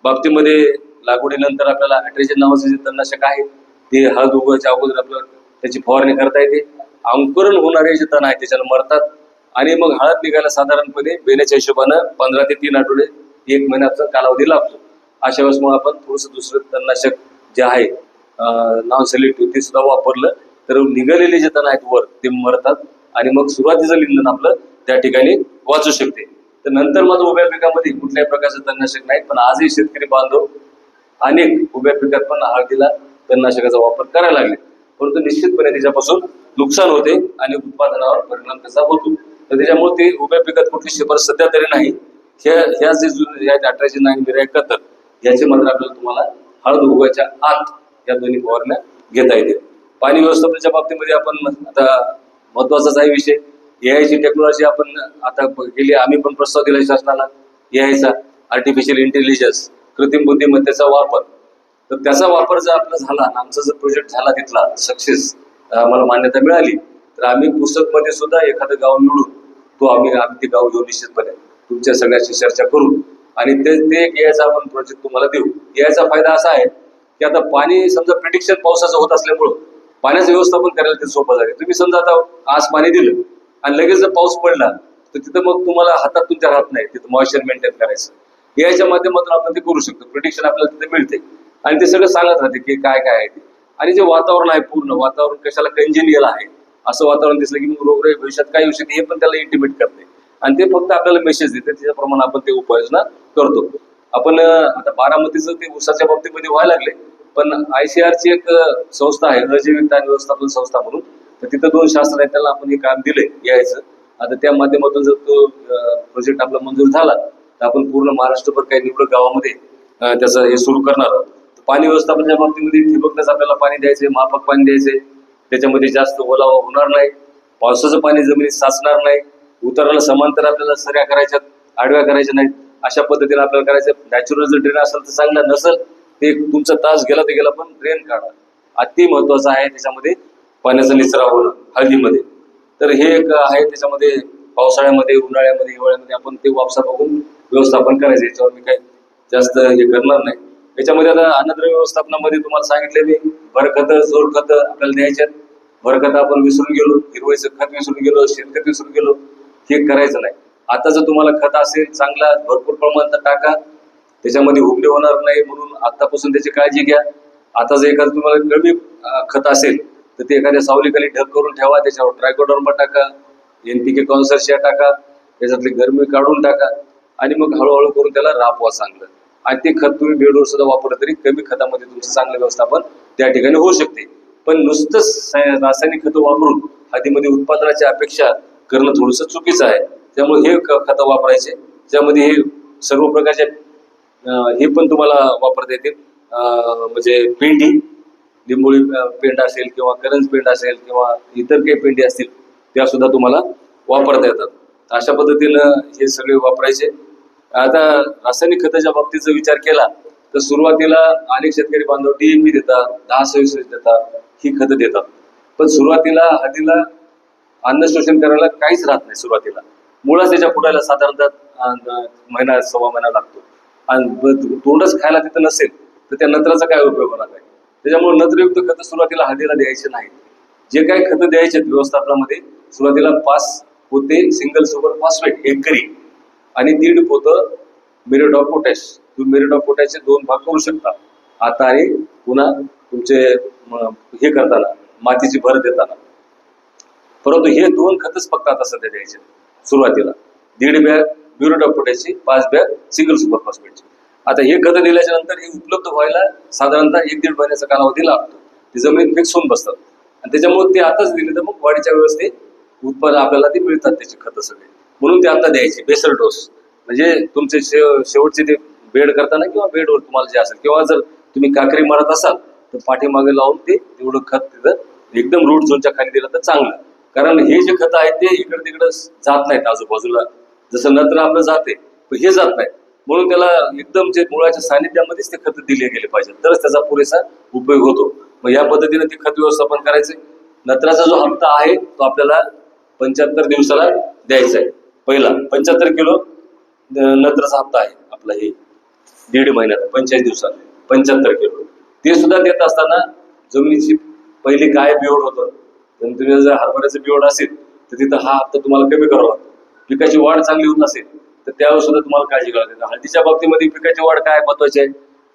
बाबतीमध्ये लागवडीनंतर आपल्याला अट्रेजन नावाचं जे तणनाशक आहे ते हळद उगवायच्या अगोदर आपल्याला त्याची फवारणी करता येते. अंकुरण होणारे जे तण आहे त्याच्यानं मरतात. आणि मग हळद निघायला साधारणपणे बेण्याच्या हिशोबानं 15 ते 3 आठवडे 1 महिन्याचा कालावधी लागतो. अशा वेळेस मग आपण थोडंसं दुसरं तणनाशक जे आहे नॉन सेलेक्टिव्ह ते सुद्धा वापरलं तर निघालेले जे तण आहेत वर ते मरतात, आणि मग सुरुवातीचं लिंदन आपलं त्या ठिकाणी वाचू शकते. तर नंतर माझं उभ्या पिकामध्ये कुठल्याही प्रकारचं तणनाशक नाही, पण आजही शेतकरी बांधव अनेक उभ्या पिकात पण हळदीला तणनाशकाचा वापर करायला लागले, परंतु निश्चितपणे त्याच्यापासून नुकसान होते आणि उत्पादनावर परिणाम त्याचा होतो. तर त्याच्यामुळे ते उभ्या पिकात कुठली शिफारस सध्या तरी नाही. ह्या जे 1809 71 याचे मात्र आपल्याला तुम्हाला हळद उगवायच्या आत या दोन्ही फवारण्या घेता येते. पाणी व्यवस्थापनाच्या बाबतीमध्ये आपण आता महत्वाचाच आहे विषय, एआयची टेक्नॉलॉजी आपण आता गेली, आम्ही पण प्रस्ताव दिला शासनाला एआयचा, आर्टिफिशियल इंटेलिजन्स, कृत्रिम बुद्धिमत्तेचा वापर. तर त्याचा वापर जर आपला झाला, आमचा जर प्रोजेक्ट झाला तिथला सक्सेस, आम्हाला मान्यता मिळाली, तर आम्ही पुस्तकमध्ये सुद्धा एखादं गाव निवडून तो आम्ही ते गाव घेऊ निश्चितपणे तुमच्या सगळ्याशी चर्चा करू आणि ते याचा आपण प्रोजेक्ट तुम्हाला देऊ. याचा फायदा असा आहे की आता पाणी समजा प्रिडिक्शन पावसाचं होत असल्यामुळं पाण्याचं व्यवस्थापन करायला ते सोपं झालं. तुम्ही समजा आता आज पाणी दिलं आणि लगेच जर पाऊस पडला तर तिथं मग तुम्हाला हातात तुमच्या राहत नाही, तिथं मॉइश्चर मेंटेन करायचं. याच्या माध्यमातून आपण ते करू शकतो. प्रिडिक्शन आपल्याला तिथे मिळते आणि ते सगळं सांगत राहते की काय काय आहे ते. आणि जे वातावरण आहे, पूर्ण वातावरण कशाला कंजेनियल आहे असं वातावरण दिसलं की मग रोगराई भविष्यात काय येऊ शकते हे पण त्याला इंटिमेट करते आणि ते फक्त आपल्याला मेसेज देते. त्याच्याप्रमाणे आपण ते उपाययोजना करतो. आपण आता बारामतीचं ते ऊसाच्या बाबतीमध्ये व्हायला लागले, पण ICRची एक संस्था आहे, अजैविक आणि व्यवस्थापन संस्था म्हणून, तर तिथं 2 शास्त्र आहेत, त्याला आपण हे काम दिलंय यायचं. आता त्या माध्यमातून जर तो प्रोजेक्ट आपला मंजूर झाला तर आपण पूर्ण महाराष्ट्रभर काही निवडक गावामध्ये त्याचं हे सुरू करणार आहोत. पाणी व्यवस्थापनाच्या बाबतीमध्ये ठिबकनंच आपल्याला पाणी द्यायचंय, माफक पाणी द्यायचंय, त्याच्यामध्ये जास्त ओलावा होणार नाही, पावसाचं पाणी जमिनीत साचणार नाही, उताराला समांतर आपल्याला सऱ्या करायच्यात, आडव्या करायच्या नाहीत, अशा पद्धतीने आपल्याला करायचं. नॅचरल जर ड्रेन असेल तर चांगलं, नसेल ते तुमचा तास गेला तर गेला, पण ड्रेन काढा. अति महत्वाचं आहे त्याच्यामध्ये पाण्याचा निचरा होणं हळदीमध्ये. तर हे एक आहे, त्याच्यामध्ये पावसाळ्यामध्ये, उन्हाळ्यामध्ये, हिवाळ्यामध्ये आपण ते वापसा बघून व्यवस्थापन करायचं. याच्यावर मी काही जास्त हे करणार नाही. याच्यामध्ये आता अन्नद्रव्य व्यवस्थापनामध्ये तुम्हाला सांगितले मी, भरखत, जोर खत आपल्याला द्यायच्यात. भरखत आपण विसरून गेलो, हिरवळीचं खत विसरून गेलो, शेणखत विसरून गेलो, हे करायचं नाही. आता जर तुम्हाला खत असेल चांगला भरपूर प्रमाणात टाका, त्याच्यामध्ये हुबडे होणार नाही म्हणून आतापासून त्याची काळजी घ्या. आता जर एखादं तुम्हाला कमी खत असेल तर ते एखाद्या सावलीखाली ढग करून ठेवा, त्याच्यावर ट्रायकोडर्मा टाका, NPK कॉन्सर्शिया टाका, त्याच्यातली गरमी काढून टाका आणि मग हळूहळू करून त्याला राबवा चांगलं. आणि ते खत तुम्ही बेडवर सुद्धा वापरलं तरी कमी खतामध्ये तुमचं चांगलं व्यवस्थापन त्या ठिकाणी होऊ शकते. पण नुसतंच रासायनिक खतं वापरून हळदीमध्ये उत्पादनाची अपेक्षा करणं थोडंसं चुकीचं आहे. त्यामुळे हे खतं वापरायचे, ज्यामध्ये हे सर्व प्रकारचे हे पण तुम्हाला वापरता येतील. म्हणजे पेंडी, लिंबोळी पेंड असेल किंवा करंज पेंड असेल किंवा इतर काही पेंडी असतील त्या सुद्धा तुम्हाला वापरता येतात. अशा पद्धतीनं हे सगळे वापरायचे. आता रासायनिक खताच्या बाबतीत जर विचार केला तर सुरुवातीला अनेक शेतकरी बांधव DAP देतात, 10-26 देतात, ही खतं देतात. पण सुरुवातीला हळदीला अन्न शोषण करायला काहीच राहत नाही. सुरुवातीला मुळाच त्याच्या फुटायला साधारणतः महिना सव्वा महिना लागतो आणि तोंडच खायला तिथं नसेल तर त्या नत्राचा काय उपयोग होणार आहे. त्याच्यामुळे नत्रयुक्त खतं सुरुवातीला हळदीला द्यायचे नाही. जे काही खतं द्यायचे व्यवस्थापनामध्ये सुरुवातीला 5 पोते सिंगल सुपर फॉस्फेट एकरी आणि 1.5 पोतं म्युरेट ऑफ पोटॅश. तुम्ही म्युरेट ऑफ पोटॅशचे 2 भाग करू शकता आता आणि पुन्हा तुमचे हे करताना, मातीची भर देताना. परंतु हे 2 खतच फक्त आता सध्या द्यायचे सुरुवातीला. 1.5 बॅग म्युरेट ऑफ पोटॅशची, 5 बॅग सिंगल सुपर फॉस्फेटची. आता हे खतं दिल्याच्या नंतर हे उपलब्ध व्हायला साधारणतः 1-1.5 महिन्याचा कालावधी लागतो. ते जमिनीत फिक्स होऊन बसतात आणि त्याच्यामुळे ते आताच दिले तर मग वाढीच्या व्यवस्थेत उत्पादन आपल्याला ते मिळतात त्याची खतं सगळे. म्हणून ते आता द्यायचे बेसल डोस. म्हणजे तुमचे शेवटचे ते बेड करताना किंवा बेडवर तुम्हाला जे असेल, किंवा जर तुम्ही काकरी मारत असाल तर पाठीमागे लावून ते तेवढं खत तिथं एकदम रूट झोनच्या खाली दिलं तर चांगलं. कारण हे जे खतं आहेत ते इकडे तिकडं जात नाहीत आजूबाजूला, जसं नत्र आपलं जाते पण हे जात नाही. म्हणून त्याला एकदम जे मुळाच्या सानिध्यामध्येच ते खत दिले गेले पाहिजे, तरच त्याचा पुरेसा उपयोग होतो. मग या पद्धतीने ते खत व्यवस्थापन करायचे. नत्राचा जो हप्ता आहे तो आपल्याला 75 दिवसाला द्यायचा आहे. पहिला 75 किलो नत्राचा हप्ता आहे आपला, हे 1.5 महिन्यात 45 दिवसात 75 किलो. ते सुद्धा देत असताना जमिनीची पहिली काय बियोड होतं, तुम्ही जर हरभऱ्याचं बियोड असेल तर तिथं हा हप्ता तुम्हाला कमी करावा लागतो. पिकाची वाढ चांगली होत असेल तर त्यावर सुद्धा तुम्हाला काळजी करावी लागते. हळदीच्या बाबतीमध्ये पिकाची वाढ काय महत्वाची आहे.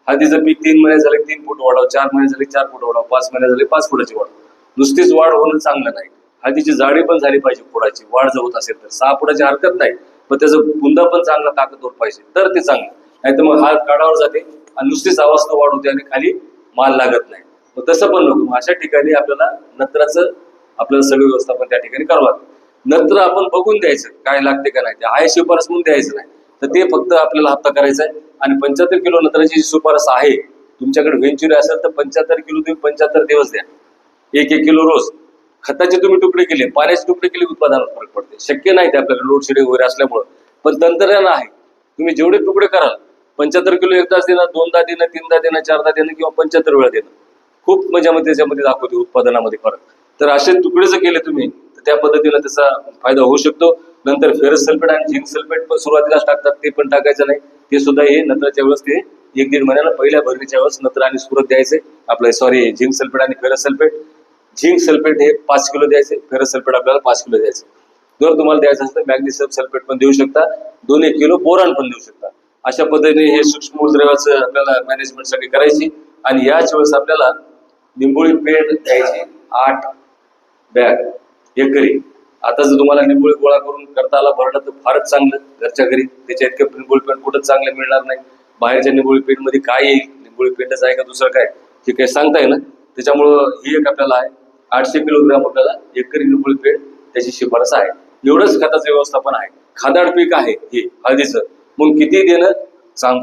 हळदीचं पीक 3 महिने झाले 3 फूट वाढावं, 4 महिने झाले 4 फूट वाढावं, 5 महिने झाले 5 फुटाची वाढ. नुसतीच वाढ होणं चांगलं नाही. हळदीची जाडी पण झाली पाहिजे. फुटाची वाढ जर होत असेल तर 6 फुटाची हरकत नाही, पण त्याचं बुंदा पण चांगला ताकदवर पाहिजे तर ते चांगलं, नाही तर मग हात काढावर जाते आणि नुसतीच अवस्था वाढ होते आणि खाली माल लागत नाही. मग तसं पण नको. अशा ठिकाणी आपल्याला नत्राचं आपल्याला सगळं व्यवस्थापन त्या ठिकाणी करावं लागतं. नंतर आपण बघून द्यायचं काय लागते का नाही, ते आहे शिफारस म्हणून द्यायचं नाही, तर ते फक्त आपल्याला हप्ता करायचा आहे. आणि 75 किलो नत्राची जी शिफारस आहे, तुमच्याकडे व्हेंचुरी असेल तर 75 किलो तुम्ही 75 दिवस द्या, 1-1 किलो रोज. खताचे तुम्ही तुकडे केले, पाण्याचे तुकडे केले, उत्पादनात फरक पडते. शक्य नाही ते आपल्याकडे लोड शेडिंग वगैरे असल्यामुळं, पण तंत्रज्ञान आहे. तुम्ही जेवढे तुकडे कराल, 75 किलो एकदाच देणं, 2दा देणं, 3दा देणं, 4दा देणं किंवा 75 वेळा देणं, खूप म्हणजे त्याच्यामध्ये दाखवते उत्पादनामध्ये फरक. तर असे तुकडे जर केले तुम्ही तर त्या पद्धतीनं त्याचा फायदा होऊ शकतो. नंतर फेरस सल्फेट आणि झिंक सल्फेट पण सुरुवातीलाच टाकतात, ते पण टाकायचं नाही. ते सुद्धा हे नत्राच्या वेळेस ते 1-1.5 महिन्याला पहिल्या भरणीच्या वेळेस नत्र आणि सुरत द्यायचे आपलं, सॉरी झिंक सल्फेट आणि फेरस सल्फेट. झिंक सल्फेट हे 5 किलो द्यायचे, फेरस सल्फेट आपल्याला 5 किलो द्यायचे. जर तुम्हाला द्यायचं असेल तर मॅग्नेशियम सल्फेट पण देऊ शकता, 2-1 किलो बोरॉन पण देऊ शकता. अशा पद्धतीने हे सूक्ष्म मूलद्रव्याचं आपल्याला मॅनेजमेंट सगळी करायची. आणि याच वेळेस आपल्याला निंबोळी पेंड द्यायची 8 बॅग एकरी. आता जर तुम्हाला निंबोळी गोळा करून करता आला भरणं तर फारच चांगलं, घरच्या घरी. त्याच्या इतकं निंबोळी पेंड कुठंच चांगलं मिळणार नाही. बाहेरच्या निंबोळी पेंड मध्ये काय येईल, निंबोळी पेंडच आहे का दुसरं काय, हे काही सांगता येईल ना. त्याच्यामुळं ही एक आपल्याला आहे 800 किलोग्राम आपल्याला एकरी निंबोळी पेंड त्याची शिफारस आहे. एवढंच खताचं व्यवस्थापन आहे. खादाड पीक आहे हे हळदीचं, मग किती देणं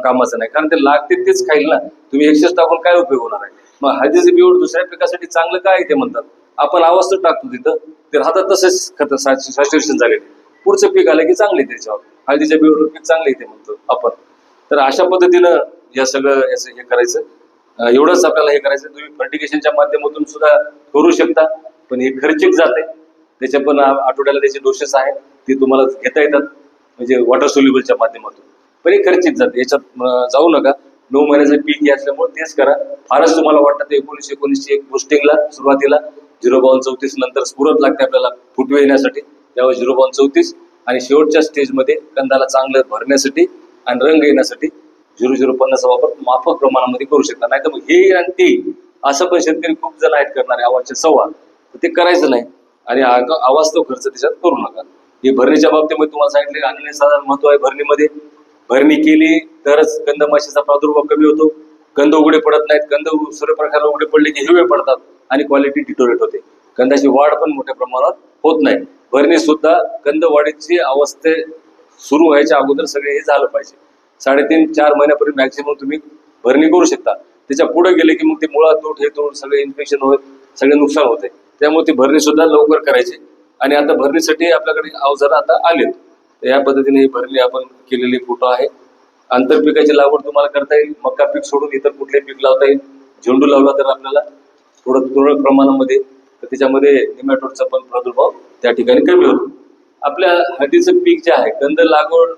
कामाचं नाही, कारण ते लागते तेच खाईल ना. तुम्ही एक्सेस टाकून काय उपयोग होणार आहे. मग हळदीचं बिवड दुसऱ्या पिकासाठी चांगलं काय ते म्हणतात, आपण अवस्था टाकतो तिथं, ते राहतात तसेच खत सॅच्युरेशन झाले. पुढचं पीक आलं की चांगले त्याच्यावर हळदीच्या बिवडवर पीक चांगले ते म्हणतो आपण. तर अशा पद्धतीनं या सगळं याचं हे करायचं. एवढंच आपल्याला हे करायचं. तुम्ही फर्टिगेशनच्या माध्यमातून सुद्धा करू शकता, पण हे खर्चिक जाते. त्याच्या पण आठवड्याला त्याचे डोसेस आहेत, ते तुम्हाला घेता येतात म्हणजे वॉटर सोल्युबलच्या माध्यमातून, पण हे खर्चिक जाते. याच्यात जाऊ नका. 9 महिन्याचं पीक हे असल्यामुळे तेच करा. फारच तुम्हाला वाटतं 19-19 एक बुस्टिंगला सुरुवातीला 0.34, नंतर स्फुरत लागते आपल्याला फुटवे येण्यासाठी, त्यावेळेस 0.34, आणि शेवटच्या स्टेजमध्ये कंदाला चांगलं भरण्यासाठी आणि रंग येण्यासाठी 0.050 वापर माफक प्रमाणामध्ये करू शकता. नाही तर मग हे आणि ते असं पण शेतकरी खूप जण आहेत करणारे, आवाजचे सव्वा, ते करायचं नाही. आणि अवास्तव खर्च त्याच्यात करू नका. हे भरणीच्या बाबतीमध्ये तुम्हाला सांगितले अनन्यसाधारण महत्व आहे भरणीमध्ये. भरणी केली तरच कंदमाशीचा प्रादुर्भाव कमी होतो. कंद उघडे पडत नाहीत. कंद सूर्यप्रकाशाला उघडे पडले की हिरवे पडतात आणि क्वालिटी डिटोरेट होते. कंदाची वाढ पण मोठ्या प्रमाणात होत नाही. भरणी सुद्धा कंद वाढीची अवस्थे सुरू व्हायच्या अगोदर सगळे हे झालं पाहिजे. 3.5-4 महिन्यापर्यंत मॅक्सिमम तुम्ही भरणी करू शकता. त्याच्या पुढे गेले की मग ते मुळात तोट हे तोड सगळे इन्फेक्शन होत, सगळे नुकसान होते. त्यामुळे ती भरणी सुद्धा लवकर करायची. आणि आता भरणीसाठी आपल्याकडे अवजार आता आलेत. तर या पद्धतीने ही भरणी आपण केलेली फोटो आहे. आंतरपिकाची लागवड तुम्हाला करता येईल. मका पीक सोडून इतर कुठले पीक लावता येईल. झेंडू लावला तर आपल्याला थोडं तुरळक प्रमाणामध्ये, तर त्याच्यामध्ये निमॅटोडचा पण प्रादुर्भाव त्या ठिकाणी कमी होतो. आपल्या हळदीचं पीक जे आहे, कंद लागवड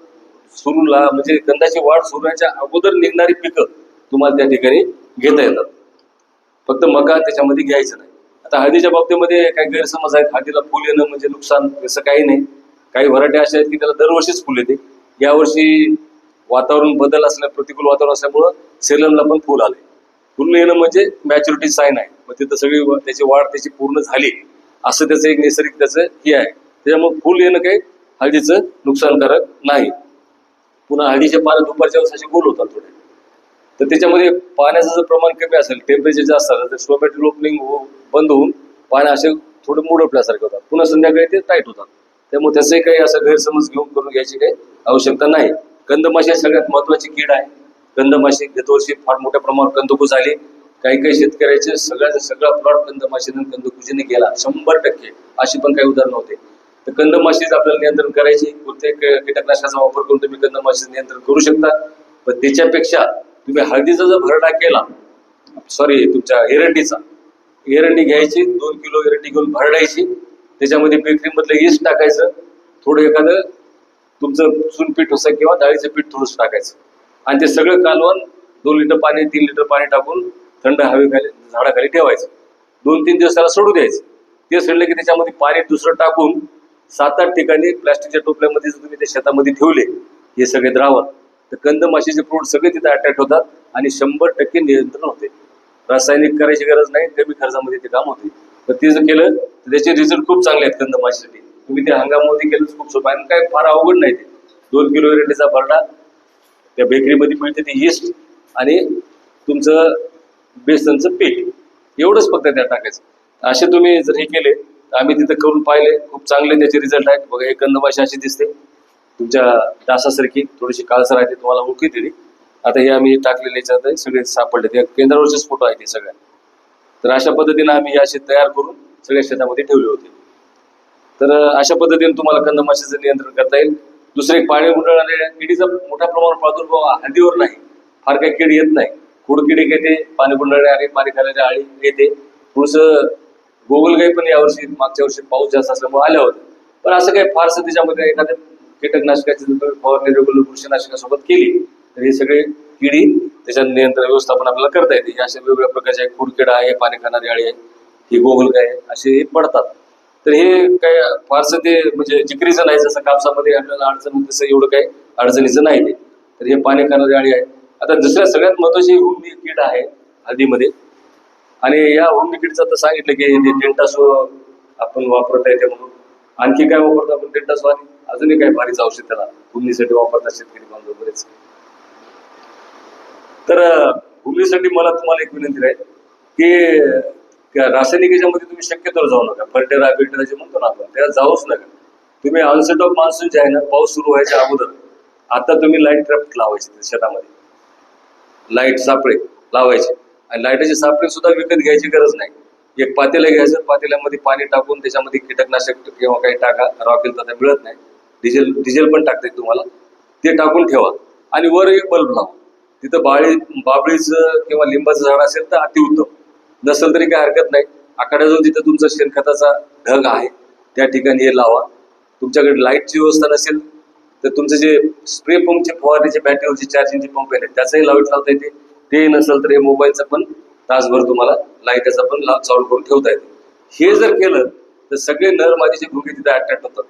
सुरूला म्हणजे कंदाची वाढ सुरू व्हायच्या अगोदर निघणारी पिकं तुम्हाला त्या ठिकाणी घेता येतात. फक्त मका त्याच्यामध्ये घ्यायचं नाही. आता हळदीच्या बाबतीमध्ये काही गैरसमज आहेत. हळदीला फुल येणं म्हणजे नुकसान, असं काही नाही. काही व्हरायटी अशा आहेत की त्याला दरवर्षीच फुल येते. यावर्षी वातावरण बदल असल्या, प्रतिकूल वातावरण असल्यामुळं सेलमला पण फुल आले. फुल येणं म्हणजे मॅच्युरिटी साईन आहे. मग तिथं सगळी त्याची वाढ त्याची पूर्ण झाली असं त्याचं एक नैसर्गिक त्याचं हे आहे. त्याच्यामुळे फुल येणं काही हळदीचं नुकसानकारक नाही. पुन्हा हळदीचे पानं दुपारच्या वेळेस असे गोल होतात थोडे, तर त्याच्यामध्ये पाण्याचं जर प्रमाण कमी असेल, टेम्परेचर जास्त असेल तर स्टोमॅटो ओपनिंग बंद होऊन पाणी असे थोडे मुडपल्यासारखे होतात. पुन्हा संध्याकाळी ते टाईट होतात. त्यामुळे त्याचंही काही असं गैरसमज घेऊन करून घ्यायची काही आवश्यकता नाही. कंदमाशी सगळ्यात महत्वाची कीड आहे. कंदमाशी गतवर्षी फार मोठ्या प्रमाणावर कंदकुज आली. काही शेतकऱ्याचे सगळा प्लॉट कंदमाशीने कंदकुजीने गेला 100%. अशी पण काही उदाहरणं होते. तर कंदमाशीच आपल्याला नियंत्रण करायची. कोणत्याही कीटकनाशकाचा वापर करून तुम्ही कंदमाशीचं नियंत्रण करू शकता. पण त्याच्यापेक्षा तुम्ही हळदीचा जर भरडा केला, सॉरी तुमच्या एरंडी घ्यायची, 2 किलो एरंडी घेऊन भरडायची. त्याच्यामध्ये बेकरी मधलं यीस्ट टाकायचं, थोडं एखादं तुमचं चूनपीठ असं किंवा डाळीचं पीठ थोडंसं टाकायचं, आणि ते सगळं कालवण 2 लिटर पाणी 3 लिटर पाणी टाकून थंड हवेखाली झाडाखाली ठेवायचं. 2-3 दिवस त्याला सोडू द्यायचं. ते सोडलं की त्याच्यामध्ये पाणी दुसरं टाकून 7-8 ठिकाणी प्लास्टिकच्या टोपल्यामध्ये जर तुम्ही त्या शेतामध्ये ठेवले हे सगळे द्रावण, तर कंदमाशीचे फ्रूट सगळे तिथे अटॅक होतात आणि 100% नियंत्रण होते. रासायनिक करायची गरज नाही, कमी खर्चामध्ये ते काम होते. तर ते जर केलं तर त्याचे रिझल्ट खूप चांगले आहेत कंदमाशीसाठी. तुम्ही ते हंगामामध्ये केलं खूप सोपं आहे, काय फार अवघड नाही ते. 2 किलो एरंडीचा भरडा, त्या बेकरीमध्ये मिळते ती यीस्ट आणि तुमचं बेसनचं पीठ, एवढंच फक्त त्यात टाकायचं. असे तुम्ही जर हे केले तर आम्ही तिथं करून पाहिले, खूप चांगले त्याचे रिझल्ट आहेत. बघा, हे कंदमाशी अशी दिसते, तुमच्या डासासारखी थोडीशी काळसर आहे, तुम्हाला ओळखी दिली. आता हे आम्ही टाकलेले याच्यात सगळे सापडले, ते केंद्रावरचेच फोटो आहेत ते सगळ्या. तर अशा पद्धतीने आम्ही हे असे तयार करून सगळ्या शेतामध्ये ठेवले होते. तर अशा पद्धतीने तुम्हाला कंदमाशीचं नियंत्रण करता येईल. दुसरे, पाणी गुंडाळणाऱ्या किडीचा मोठ्या प्रमाणात प्रादुर्भाव हळदीवर नाही, फार काही किडी येत नाही. खोडकिडी येते, पाणी गुंडाळणारे, पाणी खाण्याच्या आळी येते. थोडंसं गोगलगाई पण यावर्षी, मागच्या वर्षी पाऊस जास्त असल्यामुळे आल्या होत्या. पण असं काही फारसं त्याच्यामध्ये एखाद्या कीटकनाशकाची जर तुम्ही फवारणी रेग्युलर बुरशीनाशकासोबत केली तर हे सगळे किडी त्याच्या नियंत्रण व्यवस्थापन आपल्याला करता येते. हे अशा वेगवेगळ्या प्रकारचे खोडकिडा आहे, पाणी खाणारी आळी आहे, ही गोगलगाई आहे, असे हे पडतात. तर हे काय फारसं ते म्हणजे जिकरीचं नाही, जसं कापसामध्ये आपल्याला अडचण होती तसं एवढं काही अडचणीचं नाही ते. तर हे पाणी खाणारी आळी आहे. आता दुसऱ्या सगळ्यात महत्वाची हुंडी कीड आहे हळदीमध्ये, आणि या हुंडी कीडचं तर सांगितलं की डेंटासो आपण वापरता येते म्हणून. आणखी काय वापरतो आपण डेंटासो, आणि अजूनही काही भारीचं औषध त्याला हुंडीसाठी वापरतात शेतकरी बांधव बरेच. तर हुंडीसाठी मला तुम्हाला एक विनंती आहे की रासायनिक याच्यामध्ये तुम्ही शक्यतो जाऊ नका. फर्टेरा बिल्टेरा जे म्हणतो ना आपण, त्याला जाऊच नका. तुम्ही ऑनसेट ऑफ मान्सून जे आहे ना, पाऊस सुरू व्हायच्या अगोदर आता तुम्ही लाईट ट्रॅप लावायचे शेतामध्ये, लाईट सापळे लावायचे. आणि लाईटाचे सापळे सुद्धा विकत घ्यायची गरज नाही. एक पातेलं घ्यायचं, पातेल्यामध्ये पाणी टाकून त्याच्यामध्ये कीटकनाशक किंवा काही टाका, रॉकेल तर मिळत नाही, डिझेल पण टाकते तुम्हाला, ते टाकून ठेवा. आणि वर एक बल्ब लावा. तिथं बाबळीचं किंवा लिंबाचं झाड असेल तर अतिउत्तम, नसेल तरी काही हरकत नाही. आखाड्याजवळ जिथं तुमचा शेणखताचा ढग आहे त्या ठिकाणी हे लावा. तुमच्याकडे लाईटची व्यवस्था नसेल तर तुमचे जे स्प्रे पंपचे फवारणीचे बॅटरीवरचे चार्जिंगचे पंप आहेत त्याचाही लाईट लावता येते. ते नसेल तर हे मोबाईलचा पण तासभर तुम्हाला लाईटाचा पण चालू करून ठेवता येते. हे जर केलं तर सगळे नर मादीचे भुंगे तिथे अट्रॅक्ट होतात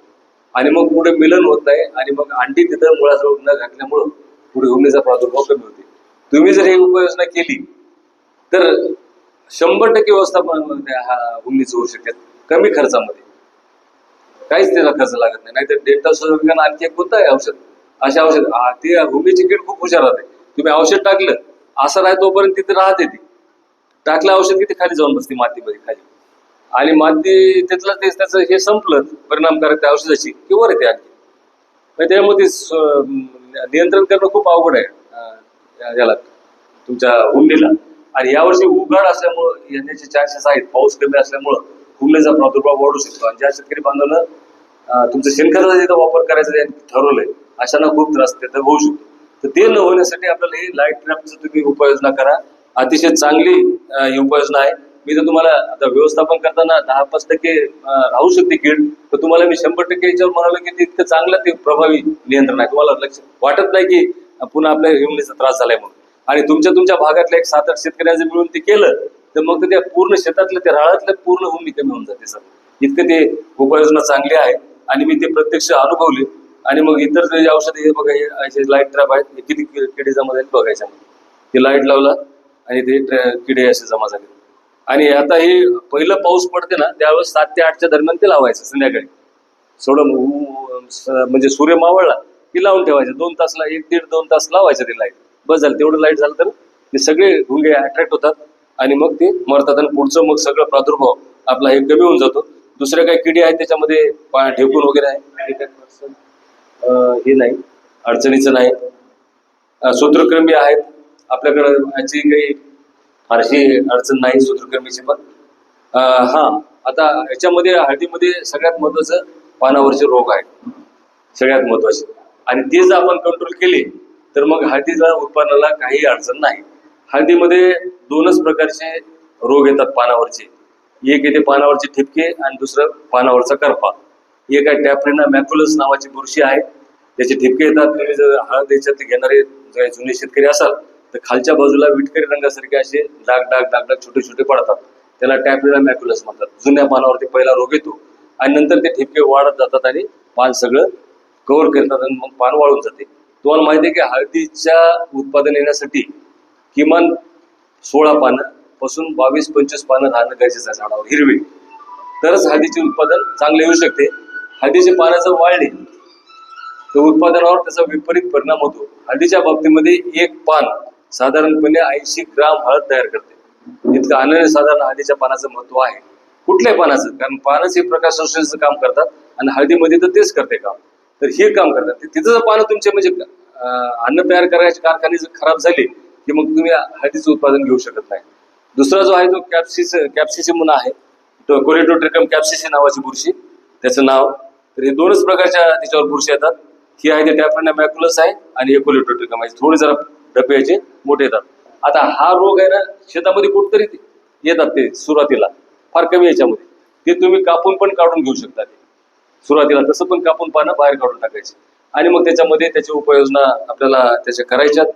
आणि मग पुढे मिलन होत नाही, आणि मग अंडी तिथं मुळाजवळ न घातल्यामुळं पुढे हुंडीचा प्रादुर्भाव कमी होते. तुम्ही जर ही उपाययोजना केली तर 100% व्यवस्थापन हुंडीचं होऊ शकते कमी खर्चामध्ये. काहीच त्याला खर्च लागत नाही. नाहीतर डेल्टा आणखी एक कोणतं आहे औषध, असे औषध ते हुंडीची कीड खूप हुशार राहते. तुम्ही औषध टाकलं असं राहत तोपर्यंत तिथे राहते, ती टाकलं औषध की ते खाली जाऊन बसते मातीमध्ये खाली, आणि माती त्यातलं तेच त्याचं हे संपलं परिणामकारक त्या औषधाची की वर येते आणखी. त्यामुळे नियंत्रण करणं खूप अवघड आहे याला, तुमच्या हुंडीला. आणि यावर्षी उघाड असल्यामुळं येण्याचे चान्सेस आहेत, पाऊस कमी असल्यामुळं हुंडीचा प्रादुर्भाव वाढू शकतो. आणि ज्या शेतकरी बांधवांना तुमच्या शेणखताचा जिथं वापर करायचा त्यांनी ठरवलंय अशांना खूप त्रास तिथं होऊ शकतो. तर ते न होण्यासाठी आपल्याला ही लाईट ट्रॅपचं तुम्ही उपाययोजना करा. अतिशय चांगली ही उपाययोजना आहे. मी तर तुम्हाला आता व्यवस्थापन करताना 10-5% राहू शकते कीड, तर तुम्हाला मी 100% याच्यावर म्हणालो की ते इतकं चांगलं ते प्रभावी नियंत्रण आहे. तुम्हाला लक्ष वाटत नाही की पुन्हा आपल्या हिमणीचा त्रास झालाय म्हणून. आणि तुमच्या भागातल्या एक 7-8 शेतकऱ्यांचं मिळून ते केलं तर मग त्या पूर्ण शेतातलं ते राळातलं पूर्ण हुंडी कमी होऊन जाते सर. इतकं ते उपाययोजना चांगली आहे आणि मी ते प्रत्यक्ष अनुभवले. आणि मग इतर जे औषध हे बघा, हे लाईट ट्रॅप आहेत, हे किती किडे जमा झाले बघायच्या. ते लाईट लावला आणि ते किडे असे जमा झाले. आणि आता हे पहिलं पाऊस पडते ना त्यावेळेस 7 ते 8च्या दरम्यान ते लावायचं संध्याकाळी. थोडं म्हणजे सूर्य मावळला की लावून ठेवायचं. 2 तासला 1-1.5-2 तास लावायचं ते लाईट. बस झालं, तेवढं लाईट झालं तर ते सगळे भुंगे अट्रॅक्ट होतात आणि मग ते मरतात. आणि पुढचं मग सगळं प्रादुर्भाव आपला हे कमी होऊन जातो. दुसऱ्या काही किडी आहेत त्याच्यामध्ये ढेकून वगैरे आहे, हे नाही, अडचणीचं नाही. सूत्रकृमी आहेत आपल्याकडे, याची काही फारशी अडचण नाही सूत्रकृमीची पण. आता याच्यामध्ये हळदीमध्ये सगळ्यात महत्वाचं पानावरचे रोग आहेत सगळ्यात महत्वाचे, आणि ते जर आपण कंट्रोल केले तर मग हळदीला उत्पन्नाला काही अडचण नाही. हळदीमध्ये 2च प्रकारचे रोग येतात पानावरचे. एक येते पानावरचे ठिपके आणि दुसरं पानावरचा करपा. एक आहे टॅप्रिना मॅक्युलस नावाची बुरशी आहे, त्याचे ठिपके येतात. तुम्ही जर हळद याच्यात घेणारे जुने शेतकरी असाल तर खालच्या बाजूला विटकरी रंगासारखे असे डाग डाग डाग डाग छोटे छोटे पडतात, त्याला टॅप्रिना मॅक्युलस म्हणतात. जुन्या पानावरती पहिला रोग येतो आणि नंतर ते ठिपके वाढत जातात आणि पान सगळं कव्हर करतात आणि मग पान वाळून जाते. तुम्हाला माहिती आहे की हळदीच्या उत्पादन येण्यासाठी किमान 16 पानं पासून 22-25 पानं राहणं गरजेचं आहे झाडावर हिरवी, तरच हळदीचे उत्पादन चांगले येऊ शकते. हळदीचे पानं जर वाळले तर उत्पादनावर त्याचा विपरीत परिणाम होतो. हळदीच्या बाबतीमध्ये एक पान साधारणपणे 80 ग्राम हळद तयार करते. इतकं अनन्यसाधारण हळदीच्या पानाचं महत्व आहे. कुठल्याही पानाचं, कारण पानच हे प्रकाश संश्लेषणाचं काम करतात आणि हळदीमध्ये तर तेच करते काम. तर हे काम करतात. तिथं जर पानं तुमचे म्हणजे अन्न तयार करायचे कारखाने जर खराब झाले की मग तुम्ही हळदीचं उत्पादन घेऊ शकत नाही. दुसरा जो आहे तो कॅप्सिसिम म्हणून आहे, तो कोलेटोट्रिकम कॅप्सिसी नावाची बुरशी त्याचं नाव. तर हे दोनच प्रकारच्या त्याच्यावर बुरशी येतात. ही आहे ते टॅफ्रेनिया मॅक्युलस आहे आणि हे कोलेटोट्रिकम आहे. थोडे जरा डबे याचे मोठे येतात. आता हा रोग आहे ना शेतामध्ये कुठतरी येतात ते सुरुवातीला फार कमी याच्यामध्ये. ते तुम्ही कापून पण काढून घेऊ शकता. ते सुरुवातीला तसं पण कापून पानं बाहेर काढून टाकायचे आणि मग त्याच्यामध्ये त्याची उपाययोजना आपल्याला त्याच्या करायच्यात.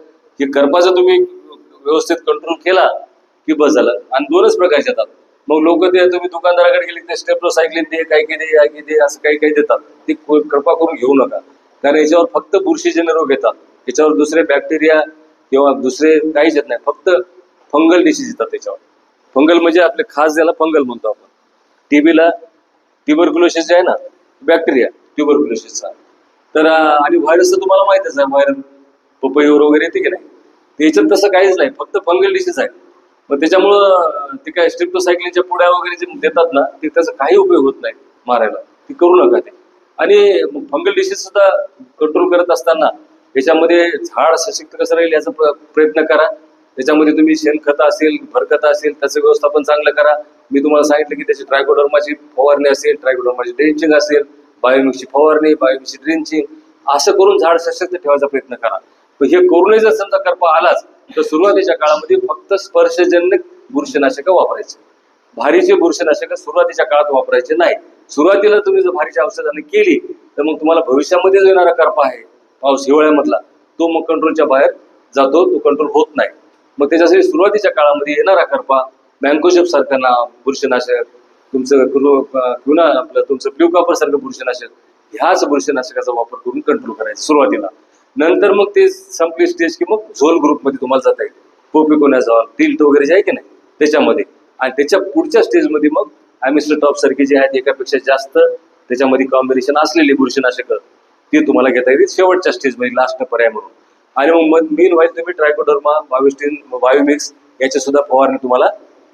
की करपाचा तुम्ही व्यवस्थित कंट्रोल केला की बस झालं. आणि दोनच प्रकारचे येतात. मग लोक ते तुम्ही दुकानदाराकडे गेले ते स्टेप्टोसायक्लिन दे, काय दे असं काही काही देतात. ते कृपा करून घेऊ नका, कारण याच्यावर फक्त बुरशीजन्य रोग येतात. याच्यावर दुसरे बॅक्टेरिया किंवा दुसरे काहीच येत नाही. फक्त फंगल डिसीज येतात त्याच्यावर. फंगल म्हणजे आपले खास ज्याला फंगल म्हणतो आपण. टीबीला ट्युबरक्युलोसिस जे आहे ना, बॅक्टेरिया ट्युबरक्युलोसिसचा. तर आणि व्हायरस तर तुम्हाला माहितच आहे, व्हायरल पपईवर वगैरे येते की नाही. त्याच्यात तसं काहीच नाही, फक्त फंगल डिसीज आहे. मग त्याच्यामुळं ते काय स्ट्रिप्टोसायक्लिनच्या पुड्या वगैरे जे देतात ना, ते त्याचा काही उपयोग होत नाही मारायला. ती करू नका ते. आणि फंगल डिसीज सुद्धा कंट्रोल करत असताना याच्यामध्ये झाड सशक्त कसं राहील याचा प्रयत्न करा. त्याच्यामध्ये तुम्ही शेणखत असेल, भरखत असेल त्याचं व्यवस्थापन चांगलं करा. मी तुम्हाला सांगितलं की त्याची ट्रायकोडर्माची फवारणी असेल, ट्रायकोडर्माची ड्रेंचिंग असेल, बायोमिक्सची फवारणी, बायोमिक्सची ड्रेंचिंग, असं करून झाड सशक्त ठेवायचा प्रयत्न करा. पण हे करूनही जर समजा करपा आलाच तर सुरुवातीच्या काळामध्ये फक्त स्पर्शजन्य बुरशीनाशक वापरायचे. भारीचे बुरशीनाशक सुरुवातीच्या काळात वापरायचे नाही. सुरुवातीला तुम्ही जर भारीची औषधाने केली तर मग तुम्हाला भविष्यामध्ये जो येणारा करपा आहे पाऊस हिवाळ्यामधला, तो मग कंट्रोलच्या बाहेर जातो, तो कंट्रोल होत नाही. मग त्याच्यासाठी सुरुवातीच्या काळामध्ये येणारा करपा मँकोजेब सारखं ना बुरशीनाशक, तुमचं आपलं तुमचं ब्ल्यूकॉपर सारखं बुरशीनाशक, ह्याच बुरशीनाशकाचा वापर करून कंट्रोल करायचा सुरुवातीला. नंतर मग ते संपली स्टेज की मग झोल ग्रुपमध्ये तुम्हाला जाता येईल. पोपिकोनाझॉल, टिल्ट वगैरे जे आहे की नाही त्याच्यामध्ये. आणि त्याच्या पुढच्या स्टेजमध्ये मग ॲमिस्टोटॉप सारखी जे आहेत एकापेक्षा जास्त त्याच्यामध्ये कॉम्बिनेशन असलेली बुरशीनाशकं ते तुम्हाला घेता येतील शेवटच्या स्टेजमध्ये, लास्ट पर्याय म्हणून. आणि मग मेन व्हाईल तुम्ही ट्रायकोडर्मा, बायोस्टिन, बायोमिक्स याचे सुद्धा फवारणी तुम्हाला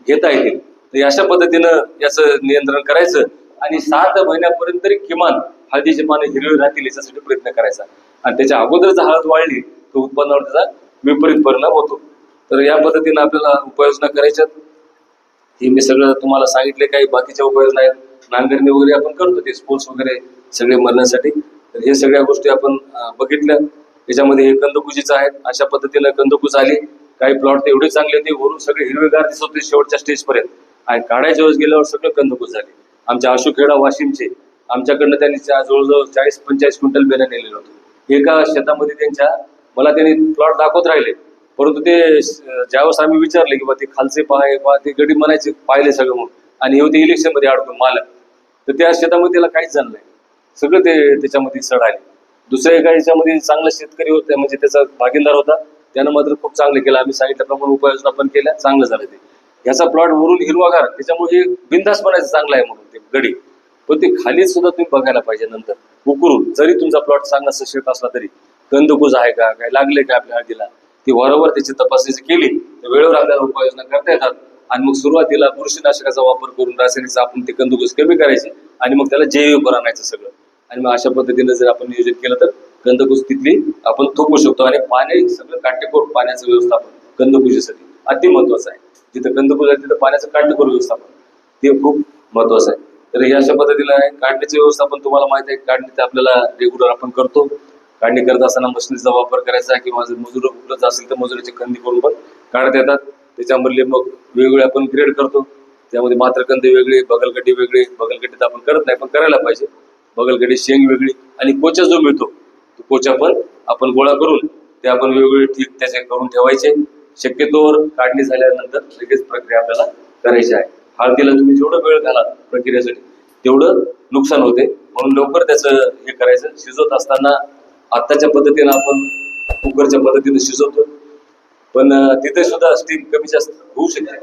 घेता येतील. तर अशा पद्धतीनं याचं नियंत्रण करायचं आणि 7 महिन्यापर्यंत तरी किमान हळदीचे पाने हिरवे राहतील याच्यासाठी प्रयत्न करायचा. आणि त्याच्या अगोदर जर हळद वाढली तर उत्पन्नावर त्याचा विपरीत परिणाम होतो. तर या पद्धतीनं आपल्याला उपाययोजना करायच्यात. हे मी सगळं तुम्हाला सांगितले. काही बाकीच्या उपाययोजना आहेत, नांगरणी वगैरे आपण करतो ते स्पोर्ट्स वगैरे सगळे मरण्यासाठी. तर हे सगळ्या गोष्टी आपण बघितल्या. त्याच्यामध्ये हे कंदकुजीचं आहेत. अशा पद्धतीनं कंदकुज आली. काही प्लॉट तर एवढे चांगले होते, वरून सगळे हिरवेगार दिसत होते शेवटच्या स्टेजपर्यंत. आणि काढायच्या वेळेस गेल्यावर सगळं कंदकुज झाले. आमच्या अशोकखेडा वाशिमचे आमच्याकडनं त्यांनी जवळजवळ 40-45 क्विंटल बेणं नेलेलं होतं. एका शेतामध्ये त्यांच्या मला त्यांनी प्लॉट दाखवत राहिले. परंतु ते ज्यावेळेस आम्ही विचारले की बा ते खालचे पाय बा ते गडी म्हणायचे पाहिले सगळं म्हणून, आणि हे होते इलेक्शनमध्ये अडकून मालक. तर त्या शेतामध्ये त्याला काहीच झालं नाही, सगळं ते त्याच्यामध्ये सड आले. दुसऱ्या एका याच्यामध्ये चांगला शेतकरी होता, म्हणजे त्याचा भागीदार होता, त्यानं मात्र खूप चांगलं केलं. आम्ही सांगितल्याप्रमाणे उपाययोजना पण केल्या, चांगलं झालं ते. ह्याचा प्लॉट वरून हिरवागार, त्याच्यामुळे बिंदास बनायचं चांगलं आहे म्हणून ते गडी. पण ते खाली सुद्धा तुम्ही बघायला पाहिजे नंतर उकरून. जरी तुमचा प्लॉट चांगला सशक्त असला तरी कंदकुज आहे का, काय लागले का आपल्या हळदीला, ती वारंवार त्याची तपासणी केली तर वेळेवर आपल्याला उपाययोजना करता येतात. आणि मग सुरुवातीला बुरशीनाशकाचा वापर करून रासायनिकचा आपण ते कंदकुज कमी करायचे आणि मग त्याला जैविक आणायचं सगळं. आणि मग अशा पद्धतीने जर आपण नियोजन केलं तर कंदकुज तिथली आपण थोपू शकतो. आणि पाणी सगळं काटेकोर पाण्याचं व्यवस्थापन कंदकुजीसाठी अति महत्वाचं आहे. जिथं कंदकुज आहे तिथं पाण्याचं काटेकोर व्यवस्थापन ते खूप महत्वाचं आहे. तर हे अशा पद्धतीने आहे. काढणीचं व्यवस्थापन तुम्हाला माहित आहे, काढणी ते आपल्याला रेग्युलर आपण करतो. काढणी करत असताना मशिनरीचा वापर करायचा किंवा जर मजूर उपलब्ध असेल तर मजुरीची खंदी करून पण काढता येतात. त्याच्यामधले मग वेगवेगळे आपण ग्रेड करतो. त्यामध्ये मात्रकंदी वेगळी, बगलगड्डी वेगळी. बगलगड्डी तर आपण करत नाही पण करायला पाहिजे. बगलगड्डी शेंग वेगळी आणि कोचा जो मिळतो तो कोचा पण आपण गोळा करून ते आपण वेगवेगळे ठीक त्याचे करून ठेवायचे. शक्यतोवर काढणी झाल्यानंतर लगेच प्रक्रिया आपल्याला करायची आहे. हळदीला तुम्ही जेवढं वेळ घाला प्रक्रियेसाठी तेवढं नुकसान होते, म्हणून लवकर त्याचं हे करायचं. शिजवत असताना आत्ताच्या पद्धतीनं आपण कुकरच्या पद्धतीने शिजवतो, पण तिथे सुद्धा स्टीम कमी जास्त होऊ शकते.